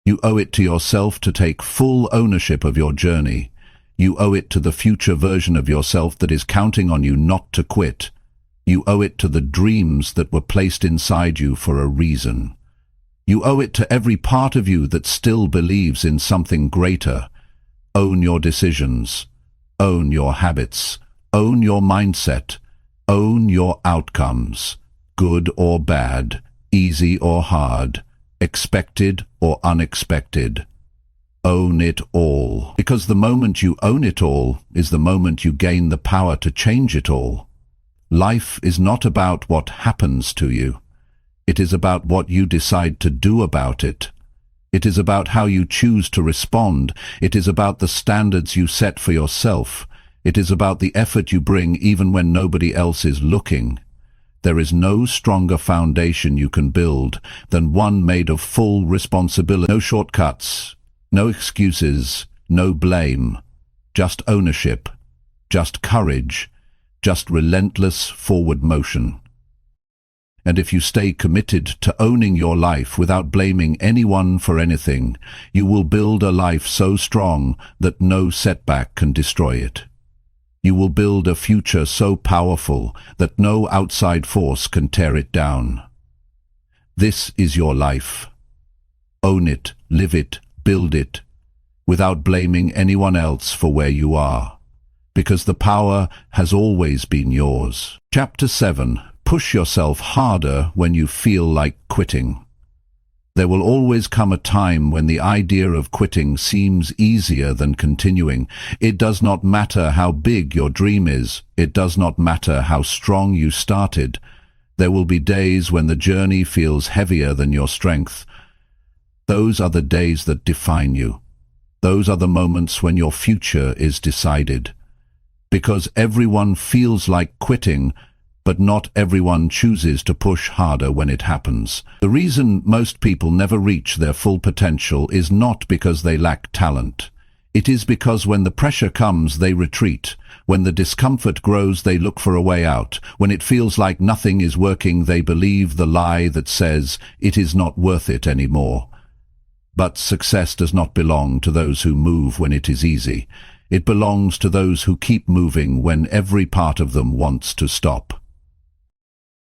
You owe it to yourself to take full ownership of your journey. You owe it to the future version of yourself that is counting on you not to quit. You owe it to the dreams that were placed inside you for a reason. You owe it to every part of you that still believes in something greater. Own your decisions. Own your habits. Own your mindset. Own your outcomes. Good or bad, easy or hard, expected or unexpected. Own it all. Because the moment you own it all is the moment you gain the power to change it all. Life is not about what happens to you. It is about what you decide to do about it. It is about how you choose to respond. It is about the standards you set for yourself. It is about the effort you bring even when nobody else is looking. There is no stronger foundation you can build than one made of full responsibility. No shortcuts, no excuses, no blame. Just ownership, just courage, just relentless forward motion. And if you stay committed to owning your life without blaming anyone for anything, you will build a life so strong that no setback can destroy it. You will build a future so powerful that no outside force can tear it down. This is your life. Own it, live it, build it, without blaming anyone else for where you are, because the power has always been yours. Chapter 7. Push yourself harder when you feel like quitting. There will always come a time when the idea of quitting seems easier than continuing. It does not matter how big your dream is. It does not matter how strong you started. There will be days when the journey feels heavier than your strength. Those are the days that define you. Those are the moments when your future is decided. Because everyone feels like quitting, but not everyone chooses to push harder when it happens. The reason most people never reach their full potential is not because they lack talent. It is because when the pressure comes, they retreat. When the discomfort grows, they look for a way out. When it feels like nothing is working, they believe the lie that says it is not worth it anymore. But success does not belong to those who move when it is easy. It belongs to those who keep moving when every part of them wants to stop.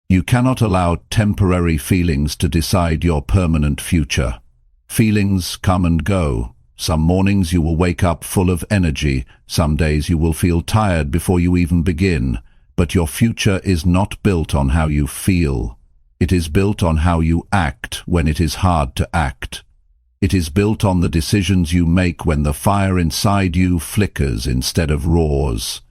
You cannot allow temporary feelings to decide your permanent future. Feelings come and go. Some mornings you will wake up full of energy, some days you will feel tired before you even begin. But your future is not built on how you feel. It is built on how you act when it is hard to act. It is built on the decisions you make when the fire inside you flickers instead of roars.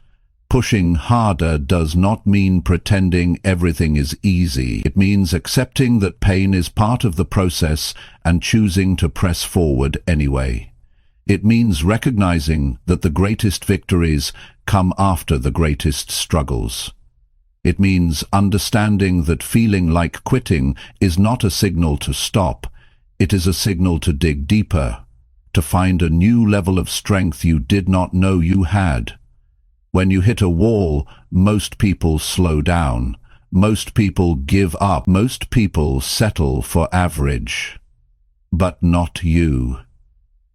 Pushing harder does not mean pretending everything is easy. It means accepting that pain is part of the process and choosing to press forward anyway. It means recognizing that the greatest victories come after the greatest struggles. It means understanding that feeling like quitting is not a signal to stop. It is a signal to dig deeper, to find a new level of strength you did not know you had. When you hit a wall, most people slow down. Most people give up. Most people settle for average. But not you.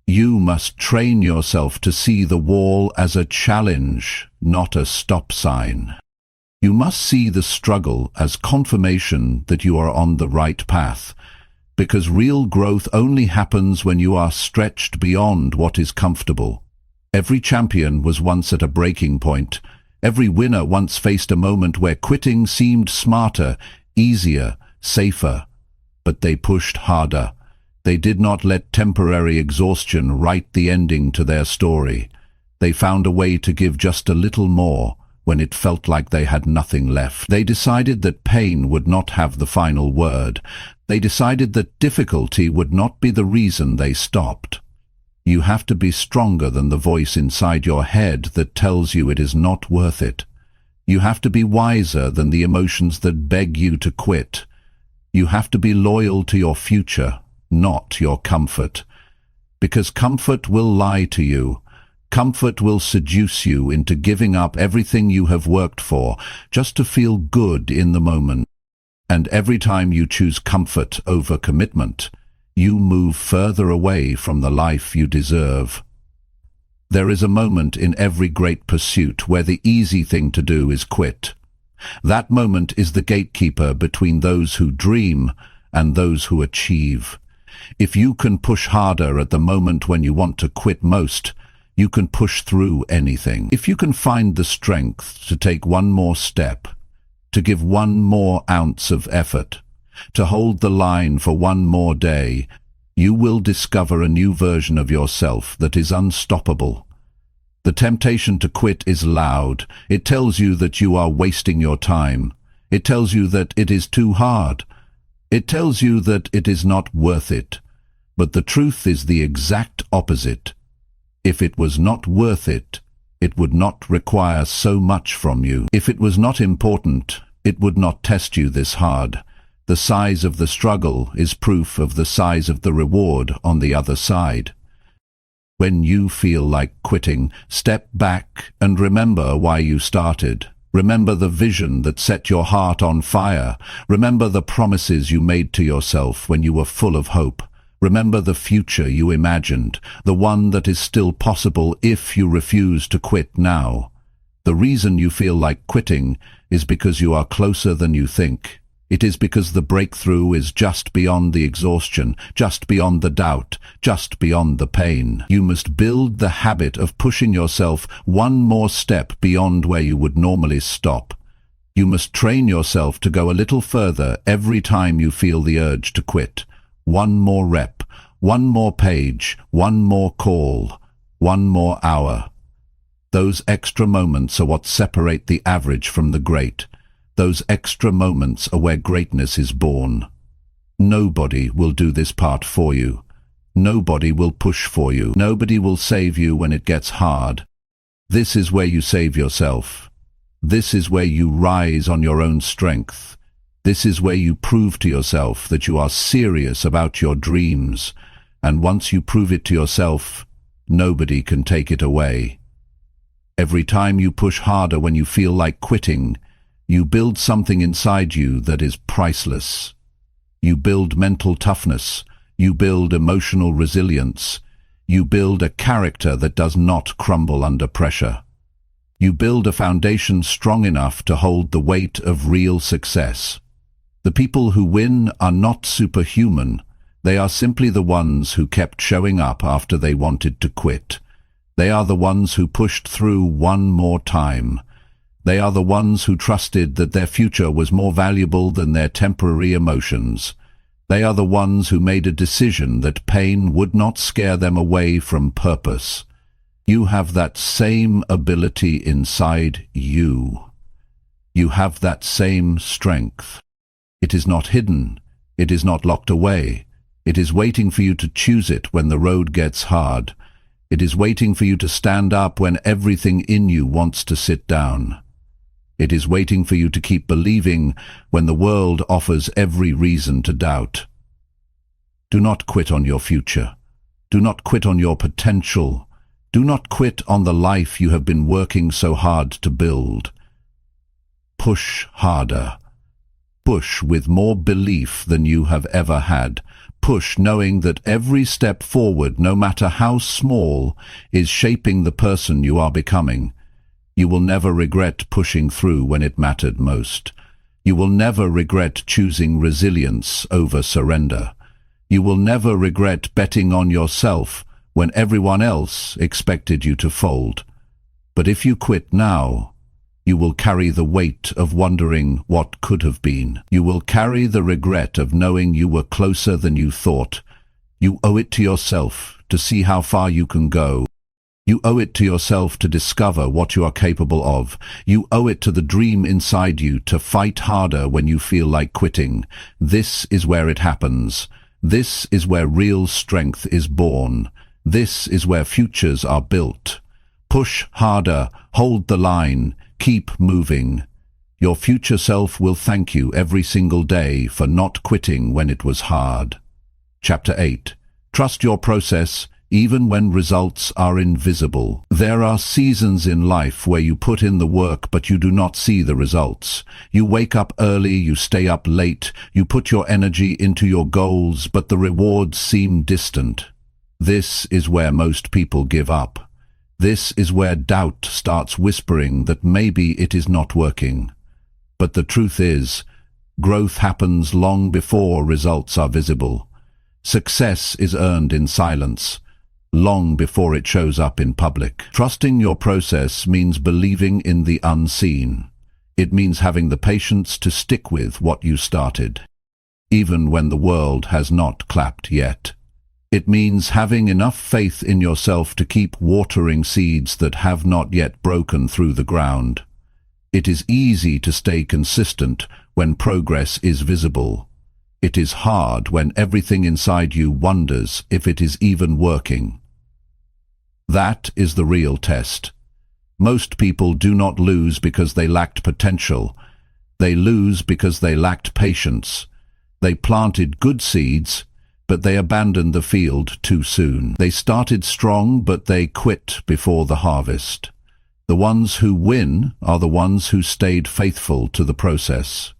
You must train yourself to see the wall as a challenge, not a stop sign. You must see the struggle as confirmation that you are on the right path, because real growth only happens when you are stretched beyond what is comfortable. Every champion was once at a breaking point. Every winner once faced a moment where quitting seemed smarter, easier, safer. But they pushed harder. They did not let temporary exhaustion write the ending to their story. They found a way to give just a little more when it felt like they had nothing left. They decided that pain would not have the final word. They decided that difficulty would not be the reason they stopped. You have to be stronger than the voice inside your head that tells you it is not worth it. You have to be wiser than the emotions that beg you to quit. You have to be loyal to your future, not your comfort. Because comfort will lie to you. Comfort will seduce you into giving up everything you have worked for, just to feel good in the moment. And every time you choose comfort over commitment, you move further away from the life you deserve. There is a moment in every great pursuit where the easy thing to do is quit. That moment is the gatekeeper between those who dream and those who achieve. If you can push harder at the moment when you want to quit most, you can push through anything. If you can find the strength to take one more step, to give one more ounce of effort, to hold the line for one more day, you will discover a new version of yourself that is unstoppable. The temptation to quit is loud. It tells you that you are wasting your time. It tells you that it is too hard. It tells you that it is not worth it. But the truth is the exact opposite. If it was not worth it, it would not require so much from you. If it was not important, it would not test you this hard. The size of the struggle is proof of the size of the reward on the other side. When you feel like quitting, step back and remember why you started. Remember the vision that set your heart on fire. Remember the promises you made to yourself when you were full of hope. Remember the future you imagined, the one that is still possible if you refuse to quit now. The reason you feel like quitting is because you are closer than you think. It is because the breakthrough is just beyond the exhaustion, just beyond the doubt, just beyond the pain. You must build the habit of pushing yourself one more step beyond where you would normally stop. You must train yourself to go a little further every time you feel the urge to quit. One more rep, one more page, one more call, one more hour. Those extra moments are what separate the average from the great. Those extra moments are where greatness is born. Nobody will do this part for you. Nobody will push for you. Nobody will save you when it gets hard. This is where you save yourself. This is where you rise on your own strength. This is where you prove to yourself that you are serious about your dreams. And once you prove it to yourself, nobody can take it away. Every time you push harder when you feel like quitting, you build something inside you that is priceless. You build mental toughness. You build emotional resilience. You build a character that does not crumble under pressure. You build a foundation strong enough to hold the weight of real success. The people who win are not superhuman. They are simply the ones who kept showing up after they wanted to quit. They are the ones who pushed through one more time. They are the ones who trusted that their future was more valuable than their temporary emotions. They are the ones who made a decision that pain would not scare them away from purpose. You have that same ability inside you. You have that same strength. It is not hidden. It is not locked away. It is waiting for you to choose it when the road gets hard. It is waiting for you to stand up when everything in you wants to sit down. It is waiting for you to keep believing when the world offers every reason to doubt. Do not quit on your future. Do not quit on your potential. Do not quit on the life you have been working so hard to build. Push harder. Push with more belief than you have ever had. Push knowing that every step forward, no matter how small, is shaping the person you are becoming. You will never regret pushing through when it mattered most. You will never regret choosing resilience over surrender. You will never regret betting on yourself when everyone else expected you to fold. But if you quit now, you will carry the weight of wondering what could have been. You will carry the regret of knowing you were closer than you thought. You owe it to yourself to see how far you can go. You owe it to yourself to discover what you are capable of. You owe it to the dream inside you to fight harder when you feel like quitting. This is where it happens. This is where real strength is born. This is where futures are built. Push harder, hold the line, keep moving. Your future self will thank you every single day for not quitting when it was hard. Chapter 8. Trust your process, even when results are invisible. There are seasons in life where you put in the work but you do not see the results. You wake up early, you stay up late, you put your energy into your goals, but the rewards seem distant. This is where most people give up. This is where doubt starts whispering that maybe it is not working. But the truth is, growth happens long before results are visible. Success is earned in silence, long before it shows up in public. Trusting your process means believing in the unseen. It means having the patience to stick with what you started, even when the world has not clapped yet. It means having enough faith in yourself to keep watering seeds that have not yet broken through the ground. It is easy to stay consistent when progress is visible. It is hard when everything inside you wonders if it is even working. That is the real test. Most people do not lose because they lacked potential. They lose because they lacked patience. They planted good seeds, but they abandoned the field too soon. They started strong, but they quit before the harvest. The ones who win are the ones who stayed faithful to the process.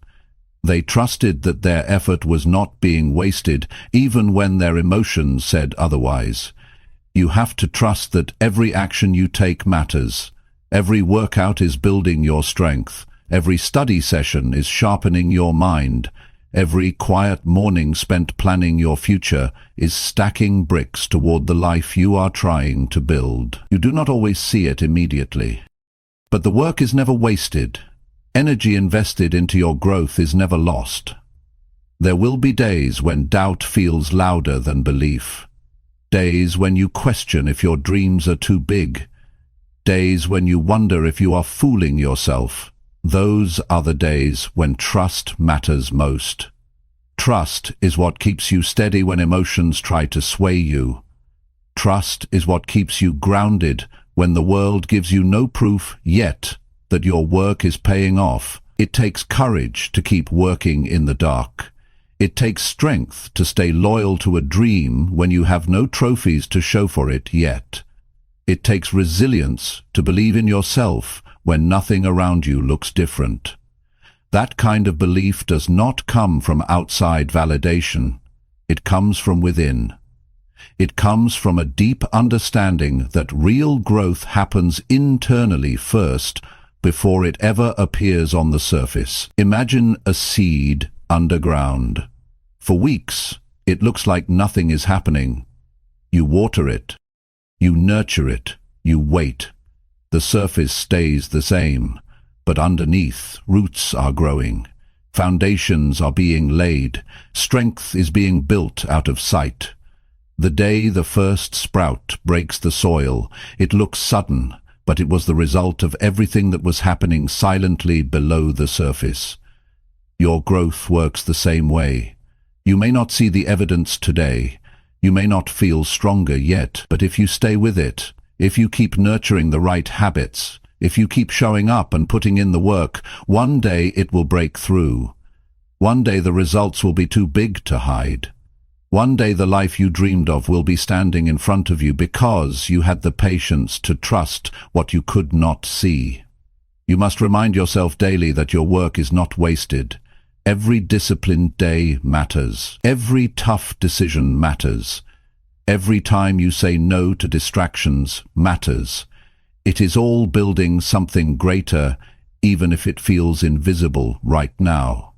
They trusted that their effort was not being wasted, even when their emotions said otherwise. You have to trust that every action you take matters. Every workout is building your strength. Every study session is sharpening your mind. Every quiet morning spent planning your future is stacking bricks toward the life you are trying to build. You do not always see it immediately. But the work is never wasted. Energy invested into your growth is never lost. There will be days when doubt feels louder than belief. Days when you question if your dreams are too big. Days when you wonder if you are fooling yourself. Those are the days when trust matters most. Trust is what keeps you steady when emotions try to sway you. Trust is what keeps you grounded when the world gives you no proof yet that your work is paying off. It takes courage to keep working in the dark. It takes strength to stay loyal to a dream when you have no trophies to show for it yet. It takes resilience to believe in yourself when nothing around you looks different. That kind of belief does not come from outside validation. It comes from within. It comes from a deep understanding that real growth happens internally first before it ever appears on the surface. Imagine a seed underground. For weeks, It looks like nothing is happening. You water it. You nurture it. You wait. The surface stays the same, but underneath, roots are growing. Foundations are being laid. Strength is being built out of sight. The day the first sprout breaks the soil, it looks sudden, but it was the result of everything that was happening silently below the surface. Your growth works the same way. You may not see the evidence today. You may not feel stronger yet, but if you stay with it, if you keep nurturing the right habits, if you keep showing up and putting in the work, one day it will break through. One day the results will be too big to hide. One day the life you dreamed of will be standing in front of you because you had the patience to trust what you could not see. You must remind yourself daily that your work is not wasted. Every disciplined day matters. Every tough decision matters. Every time you say no to distractions matters. It is all building something greater, even if it feels invisible right now.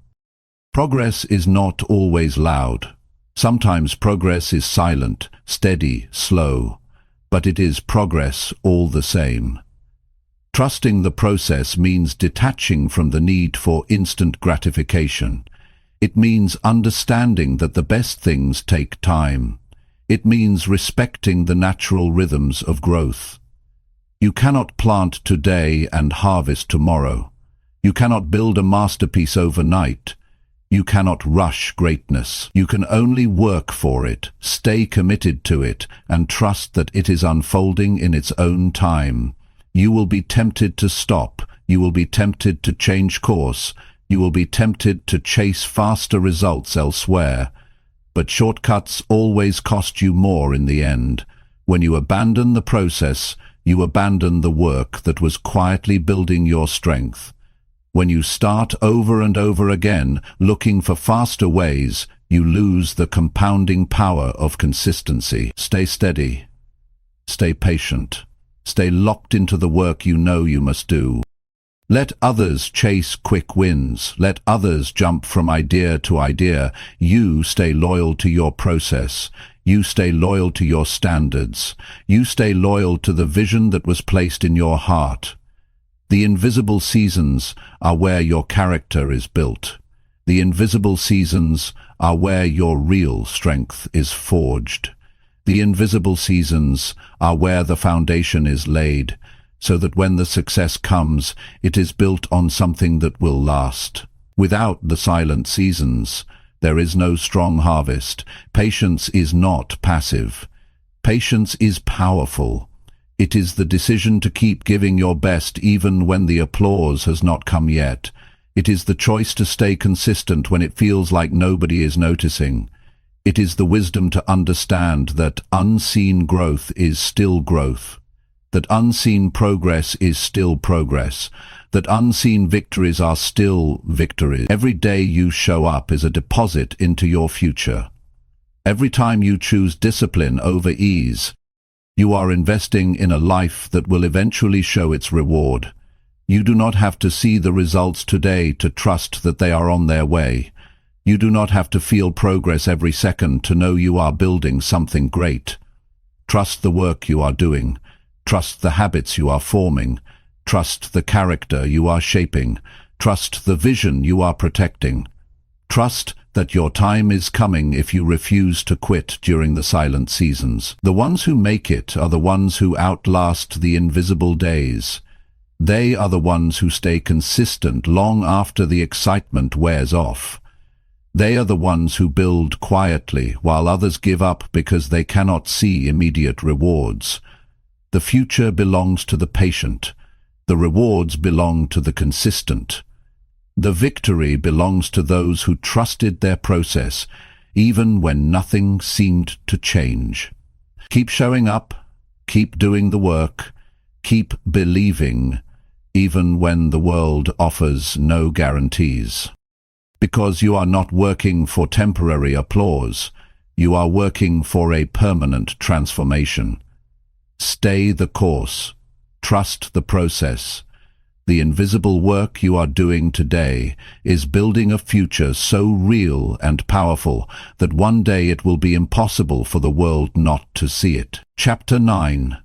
Progress is not always loud. Sometimes progress is silent, steady, slow, but it is progress all the same. Trusting the process means detaching from the need for instant gratification. It means understanding that the best things take time. It means respecting the natural rhythms of growth. You cannot plant today and harvest tomorrow. You cannot build a masterpiece overnight. You cannot rush greatness. You can only work for it, stay committed to it, and trust that it is unfolding in its own time. You will be tempted to stop. You will be tempted to change course. You will be tempted to chase faster results elsewhere. But shortcuts always cost you more in the end. When you abandon the process, you abandon the work that was quietly building your strength. When you start over and over again, looking for faster ways, you lose the compounding power of consistency. Stay steady. Stay patient. Stay locked into the work you know you must do. Let others chase quick wins. Let others jump from idea to idea. You stay loyal to your process. You stay loyal to your standards. You stay loyal to the vision that was placed in your heart. The invisible seasons are where your character is built. The invisible seasons are where your real strength is forged. The invisible seasons are where the foundation is laid, so that when the success comes, it is built on something that will last. Without the silent seasons, there is no strong harvest. Patience is not passive. Patience is powerful. It is the decision to keep giving your best even when the applause has not come yet. It is the choice to stay consistent when it feels like nobody is noticing. It is the wisdom to understand that unseen growth is still growth, that unseen progress is still progress, that unseen victories are still victories. Every day you show up is a deposit into your future. Every time you choose discipline over ease, you are investing in a life that will eventually show its reward. You do not have to see the results today to trust that they are on their way. You do not have to feel progress every second to know you are building something great. Trust the work you are doing. Trust the habits you are forming. Trust the character you are shaping. Trust the vision you are protecting. Trust that your time is coming if you refuse to quit during the silent seasons. The ones who make it are the ones who outlast the invisible days. They are the ones who stay consistent long after the excitement wears off. They are the ones who build quietly while others give up because they cannot see immediate rewards. The future belongs to the patient. The rewards belong to the consistent. The victory belongs to those who trusted their process, even when nothing seemed to change. Keep showing up, keep doing the work, keep believing, even when the world offers no guarantees. Because you are not working for temporary applause, you are working for a permanent transformation. Stay the course. Trust the process. The invisible work you are doing today is building a future so real and powerful that one day it will be impossible for the world not to see it. Chapter 9.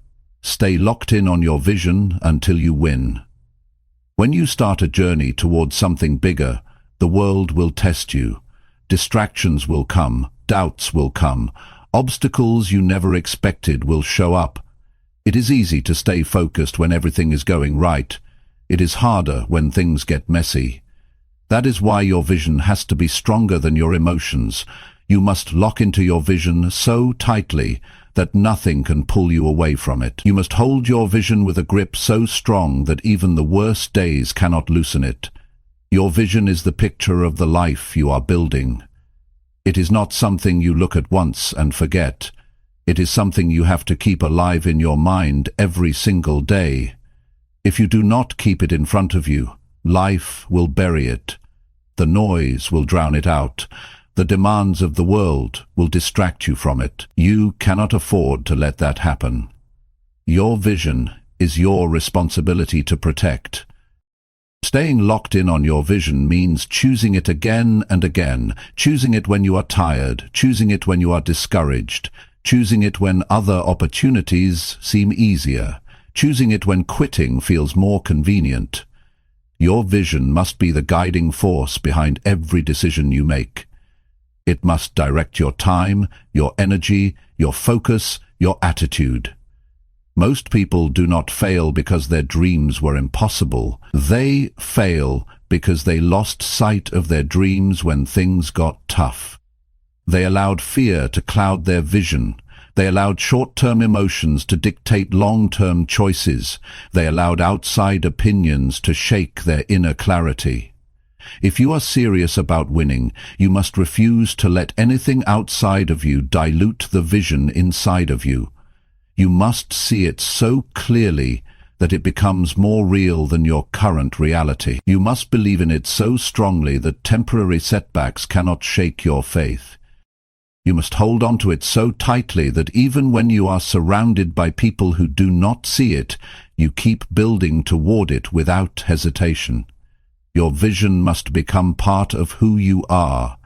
Stay locked in on your vision until you win. When you start a journey towards something bigger, the world will test you. Distractions will come, doubts will come, obstacles you never expected will show up. It is easy to stay focused when everything is going right. It is harder when things get messy. That is why your vision has to be stronger than your emotions. You must lock into your vision so tightly that nothing can pull you away from it. You must hold your vision with a grip so strong that even the worst days cannot loosen it. Your vision is the picture of the life you are building. It is not something you look at once and forget. It is something you have to keep alive in your mind every single day. If you do not keep it in front of you, life will bury it. The noise will drown it out. The demands of the world will distract you from it. You cannot afford to let that happen. Your vision is your responsibility to protect. Staying locked in on your vision means choosing it again and again, choosing it when you are tired, choosing it when you are discouraged, choosing it when other opportunities seem easier, choosing it when quitting feels more convenient. Your vision must be the guiding force behind every decision you make. It must direct your time, your energy, your focus, your attitude. Most people do not fail because their dreams were impossible. They fail because they lost sight of their dreams when things got tough. They allowed fear to cloud their vision. They allowed short-term emotions to dictate long-term choices. They allowed outside opinions to shake their inner clarity. If you are serious about winning, you must refuse to let anything outside of you dilute the vision inside of you. You must see it so clearly that it becomes more real than your current reality. You must believe in it so strongly that temporary setbacks cannot shake your faith. You must hold on to it so tightly that even when you are surrounded by people who do not see it, you keep building toward it without hesitation. Your vision must become part of who you are.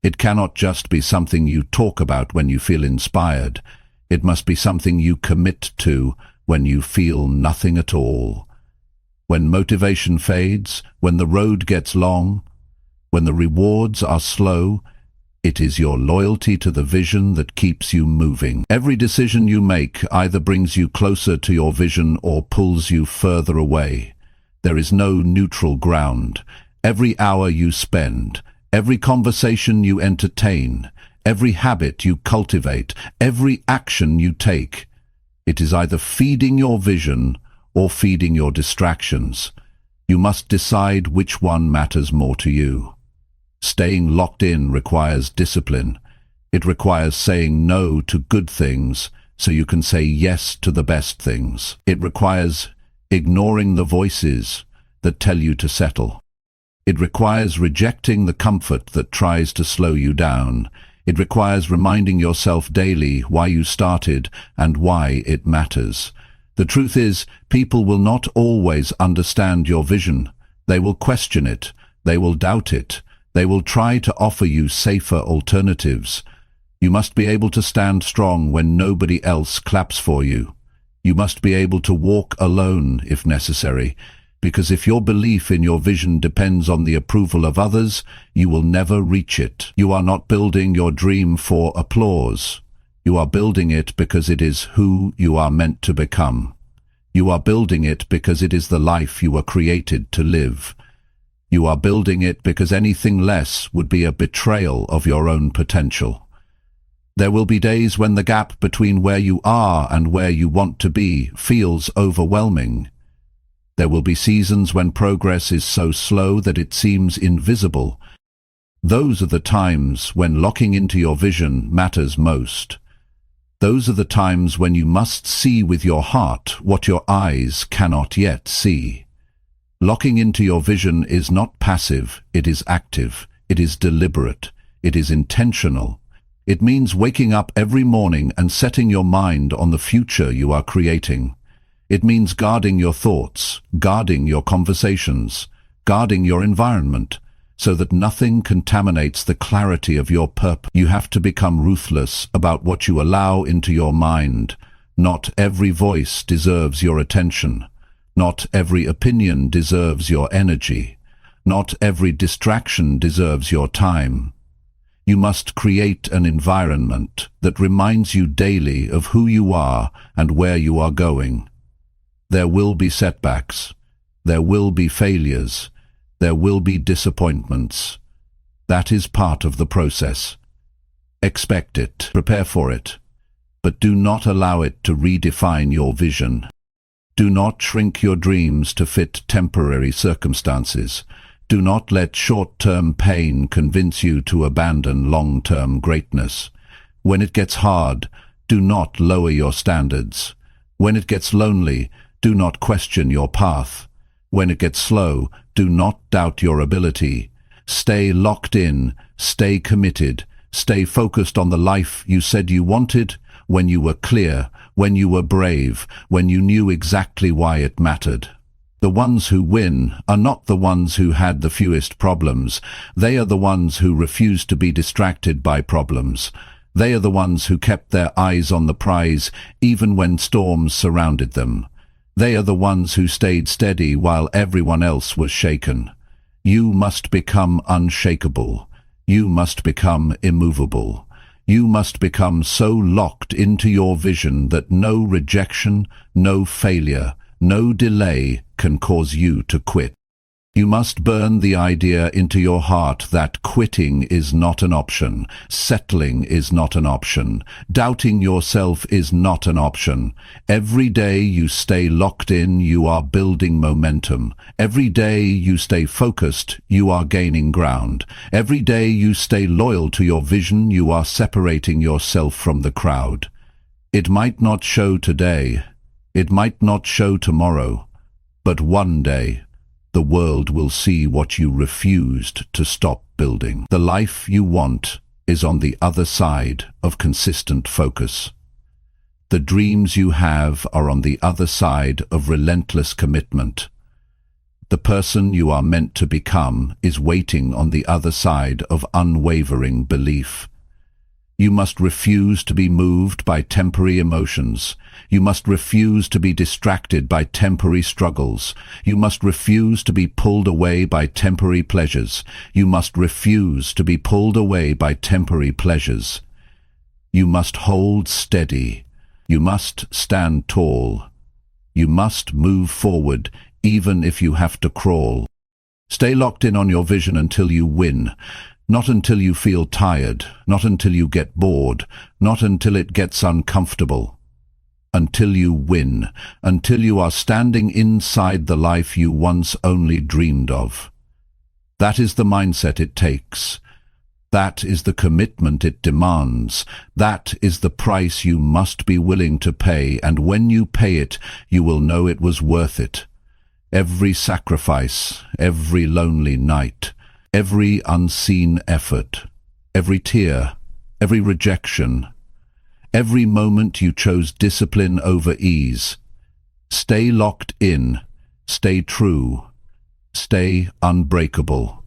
It cannot just be something you talk about when you feel inspired. It must be something you commit to when you feel nothing at all. When motivation fades, when the road gets long, when the rewards are slow, it is your loyalty to the vision that keeps you moving. Every decision you make either brings you closer to your vision or pulls you further away. There is no neutral ground. Every hour you spend, every conversation you entertain, every habit you cultivate, every action you take, it is either feeding your vision or feeding your distractions. You must decide which one matters more to you. Staying locked in requires discipline. It requires saying no to good things so you can say yes to the best things. It requires ignoring the voices that tell you to settle. It requires rejecting the comfort that tries to slow you down. It requires reminding yourself daily why you started and why it matters. The truth is, people will not always understand your vision. They will question it. They will doubt it. They will try to offer you safer alternatives. You must be able to stand strong when nobody else claps for you. You must be able to walk alone if necessary, because if your belief in your vision depends on the approval of others, you will never reach it. You are not building your dream for applause. You are building it because it is who you are meant to become. You are building it because it is the life you were created to live. You are building it because anything less would be a betrayal of your own potential. There will be days when the gap between where you are and where you want to be feels overwhelming. There will be seasons when progress is so slow that it seems invisible. Those are the times when locking into your vision matters most. Those are the times when you must see with your heart what your eyes cannot yet see. Locking into your vision is not passive, it is active, it is deliberate, it is intentional. It means waking up every morning and setting your mind on the future you are creating. It means guarding your thoughts, guarding your conversations, guarding your environment, so that nothing contaminates the clarity of your purpose. You have to become ruthless about what you allow into your mind. Not every voice deserves your attention. Not every opinion deserves your energy. Not every distraction deserves your time. You must create an environment that reminds you daily of who you are and where you are going. There will be setbacks. There will be failures. There will be disappointments. That is part of the process. Expect it, prepare for it, but do not allow it to redefine your vision. Do not shrink your dreams to fit temporary circumstances. Do not let short-term pain convince you to abandon long-term greatness. When it gets hard, do not lower your standards. When it gets lonely, do not question your path. When it gets slow, do not doubt your ability. Stay locked in, stay committed, stay focused on the life you said you wanted, when you were clear, when you were brave, when you knew exactly why it mattered. The ones who win are not the ones who had the fewest problems. They are the ones who refused to be distracted by problems. They are the ones who kept their eyes on the prize even when storms surrounded them. They are the ones who stayed steady while everyone else was shaken. You must become unshakable. You must become immovable. You must become so locked into your vision that no rejection, no failure, no delay can cause you to quit. You must burn the idea into your heart that quitting is not an option, settling is not an option, doubting yourself is not an option. Every day you stay locked in, you are building momentum. Every day you stay focused, you are gaining ground. Every day you stay loyal to your vision, you are separating yourself from the crowd. It might not show today, it might not show tomorrow, but one day, the world will see what you refused to stop building. The life you want is on the other side of consistent focus. The dreams you have are on the other side of relentless commitment. The person you are meant to become is waiting on the other side of unwavering belief. You must refuse to be moved by temporary emotions. You must refuse to be distracted by temporary struggles. You must refuse to be pulled away by temporary pleasures. You must refuse to be pulled away by temporary pleasures. You must hold steady. You must stand tall. You must move forward, even if you have to crawl. Stay locked in on your vision until you win. Not until you feel tired, not until you get bored, not until it gets uncomfortable. Until you win, until you are standing inside the life you once only dreamed of. That is the mindset it takes. That is the commitment it demands. That is the price you must be willing to pay, and when you pay it, you will know it was worth it. Every sacrifice, every lonely night, every unseen effort, every tear, every rejection, every moment you chose discipline over ease. Stay locked in, stay true, stay unbreakable,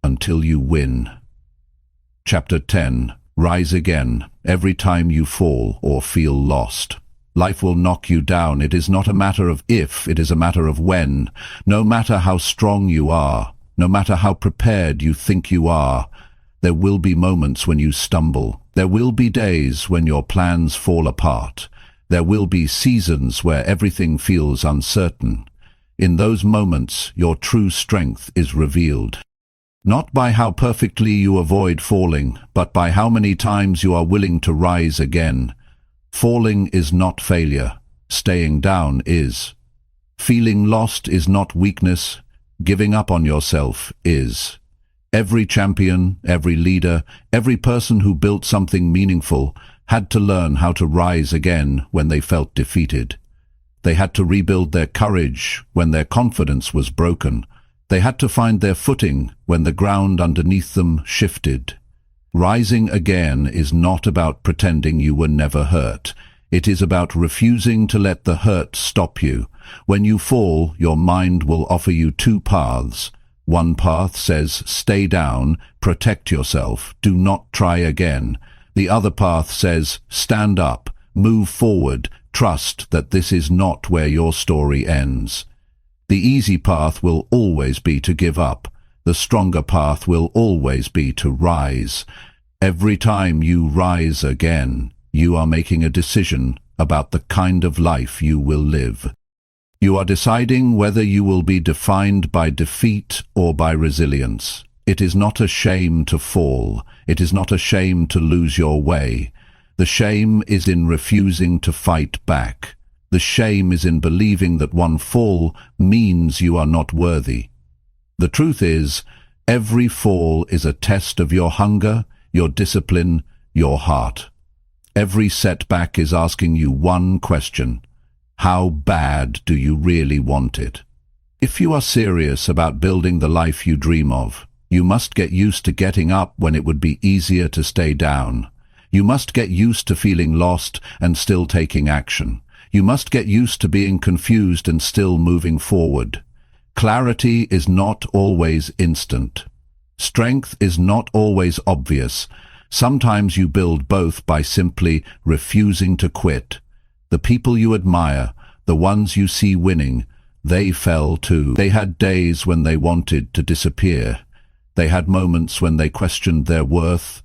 until you win. Chapter 10. Rise again, every time you fall or feel lost. Life will knock you down. It is not a matter of if, it is a matter of when. No matter how strong you are, no matter how prepared you think you are, there will be moments when you stumble. There will be days when your plans fall apart. There will be seasons where everything feels uncertain. In those moments, your true strength is revealed. Not by how perfectly you avoid falling, but by how many times you are willing to rise again. Falling is not failure. Staying down is. Feeling lost is not weakness. Giving up on yourself is. Every champion, every leader, every person who built something meaningful had to learn how to rise again when they felt defeated. They had to rebuild their courage when their confidence was broken. They had to find their footing when the ground underneath them shifted. Rising again is not about pretending you were never hurt. It is about refusing to let the hurt stop you. When you fall, your mind will offer you two paths. One path says, stay down, protect yourself, do not try again. The other path says, stand up, move forward, trust that this is not where your story ends. The easy path will always be to give up. The stronger path will always be to rise. Every time you rise again, you are making a decision about the kind of life you will live. You are deciding whether you will be defined by defeat or by resilience. It is not a shame to fall. It is not a shame to lose your way. The shame is in refusing to fight back. The shame is in believing that one fall means you are not worthy. The truth is, every fall is a test of your hunger, your discipline, your heart. Every setback is asking you one question: how bad do you really want it? If you are serious about building the life you dream of, you must get used to getting up when it would be easier to stay down. You must get used to feeling lost and still taking action. You must get used to being confused and still moving forward. Clarity is not always instant. Strength is not always obvious. Sometimes you build both by simply refusing to quit. The people you admire, the ones you see winning, they fell too. They had days when they wanted to disappear. They had moments when they questioned their worth.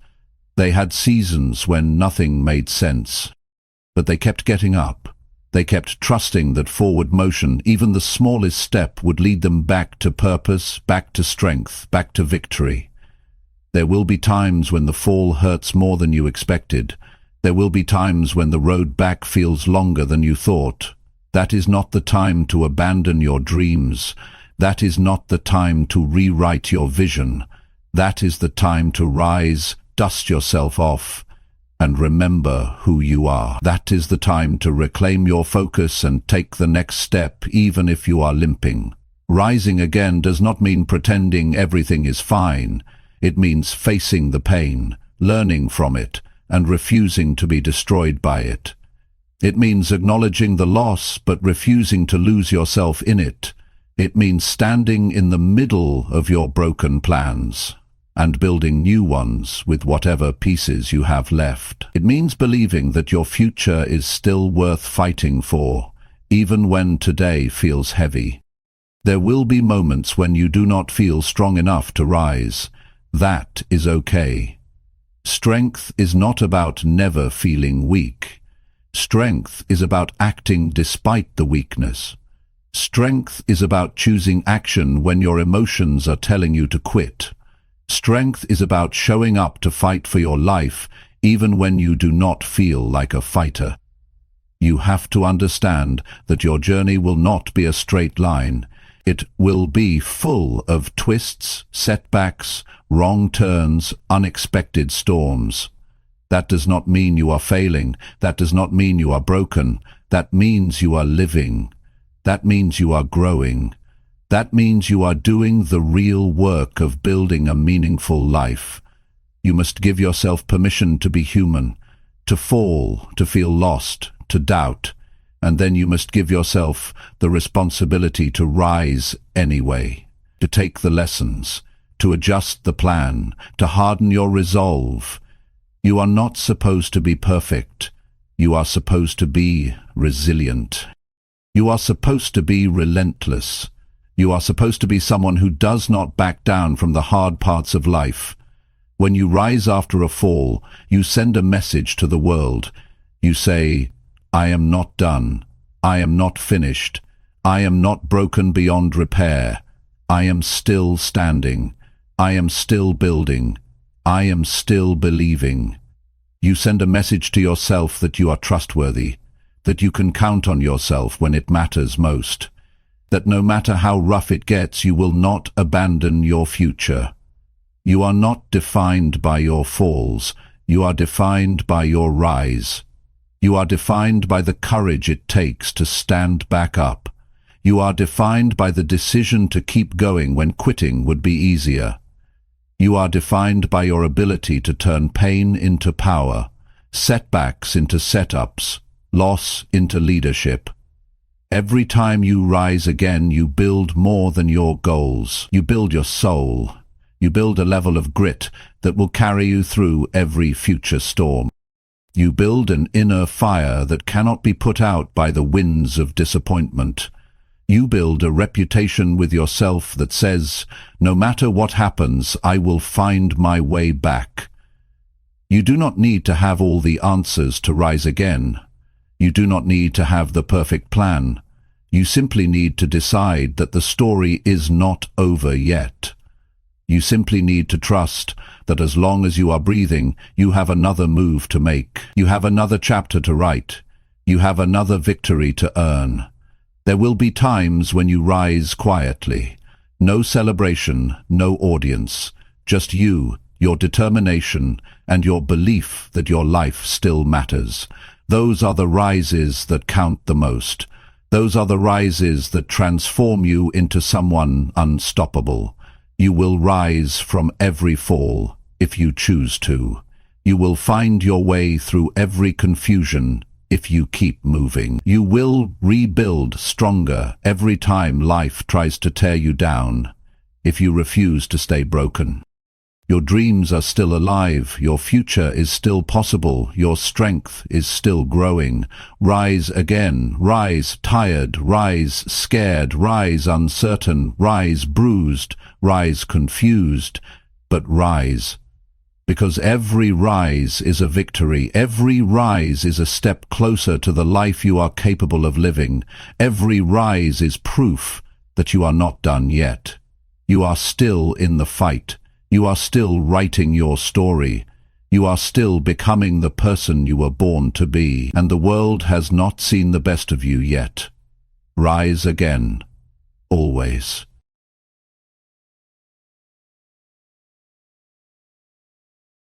They had seasons when nothing made sense. But they kept getting up. They kept trusting that forward motion, even the smallest step, would lead them back to purpose, back to strength, back to victory. There will be times when the fall hurts more than you expected. There will be times when the road back feels longer than you thought. That is not the time to abandon your dreams. That is not the time to rewrite your vision. That is the time to rise, dust yourself off, and remember who you are. That is the time to reclaim your focus and take the next step, even if you are limping. Rising again does not mean pretending everything is fine. It means facing the pain, learning from it, and refusing to be destroyed by it. It means acknowledging the loss, but refusing to lose yourself in it. It means standing in the middle of your broken plans and building new ones with whatever pieces you have left. It means believing that your future is still worth fighting for, even when today feels heavy. There will be moments when you do not feel strong enough to rise. That is okay. Strength is not about never feeling weak. Strength is about acting despite the weakness. Strength is about choosing action when your emotions are telling you to quit. Strength is about showing up to fight for your life, even when you do not feel like a fighter. You have to understand that your journey will not be a straight line. It will be full of twists, setbacks, wrong turns, unexpected storms. That does not mean you are failing. That does not mean you are broken. That means you are living. That means you are growing. That means you are doing the real work of building a meaningful life. You must give yourself permission to be human, to fall, to feel lost, to doubt, and then you must give yourself the responsibility to rise anyway, to take the lessons, to adjust the plan, to harden your resolve. You are not supposed to be perfect. You are supposed to be resilient. You are supposed to be relentless. You are supposed to be someone who does not back down from the hard parts of life. When you rise after a fall, you send a message to the world. You say, I am not done. I am not finished. I am not broken beyond repair. I am still standing. I am still building. I am still believing. You send a message to yourself that you are trustworthy, that you can count on yourself when it matters most, that no matter how rough it gets, you will not abandon your future. You are not defined by your falls. You are defined by your rise. You are defined by the courage it takes to stand back up. You are defined by the decision to keep going when quitting would be easier. You are defined by your ability to turn pain into power, setbacks into setups, loss into leadership. Every time you rise again, you build more than your goals. You build your soul. You build a level of grit that will carry you through every future storm. You build an inner fire that cannot be put out by the winds of disappointment. You build a reputation with yourself that says, no matter what happens, I will find my way back. You do not need to have all the answers to rise again. You do not need to have the perfect plan. You simply need to decide that the story is not over yet. You simply need to trust that as long as you are breathing, you have another move to make. You have another chapter to write. You have another victory to earn. There will be times when you rise quietly. No celebration, no audience. Just you, your determination, and your belief that your life still matters. Those are the rises that count the most. Those are the rises that transform you into someone unstoppable. You will rise from every fall, if you choose to. You will find your way through every confusion, if you keep moving. You will rebuild stronger every time life tries to tear you down, if you refuse to stay broken. Your dreams are still alive, your future is still possible, your strength is still growing. Rise again, rise tired, rise scared, rise uncertain, rise bruised, rise confused, but rise. Because every rise is a victory, every rise is a step closer to the life you are capable of living. Every rise is proof that you are not done yet. You are still in the fight. You are still writing your story. You are still becoming the person you were born to be, and the world has not seen the best of you yet. Rise again, always.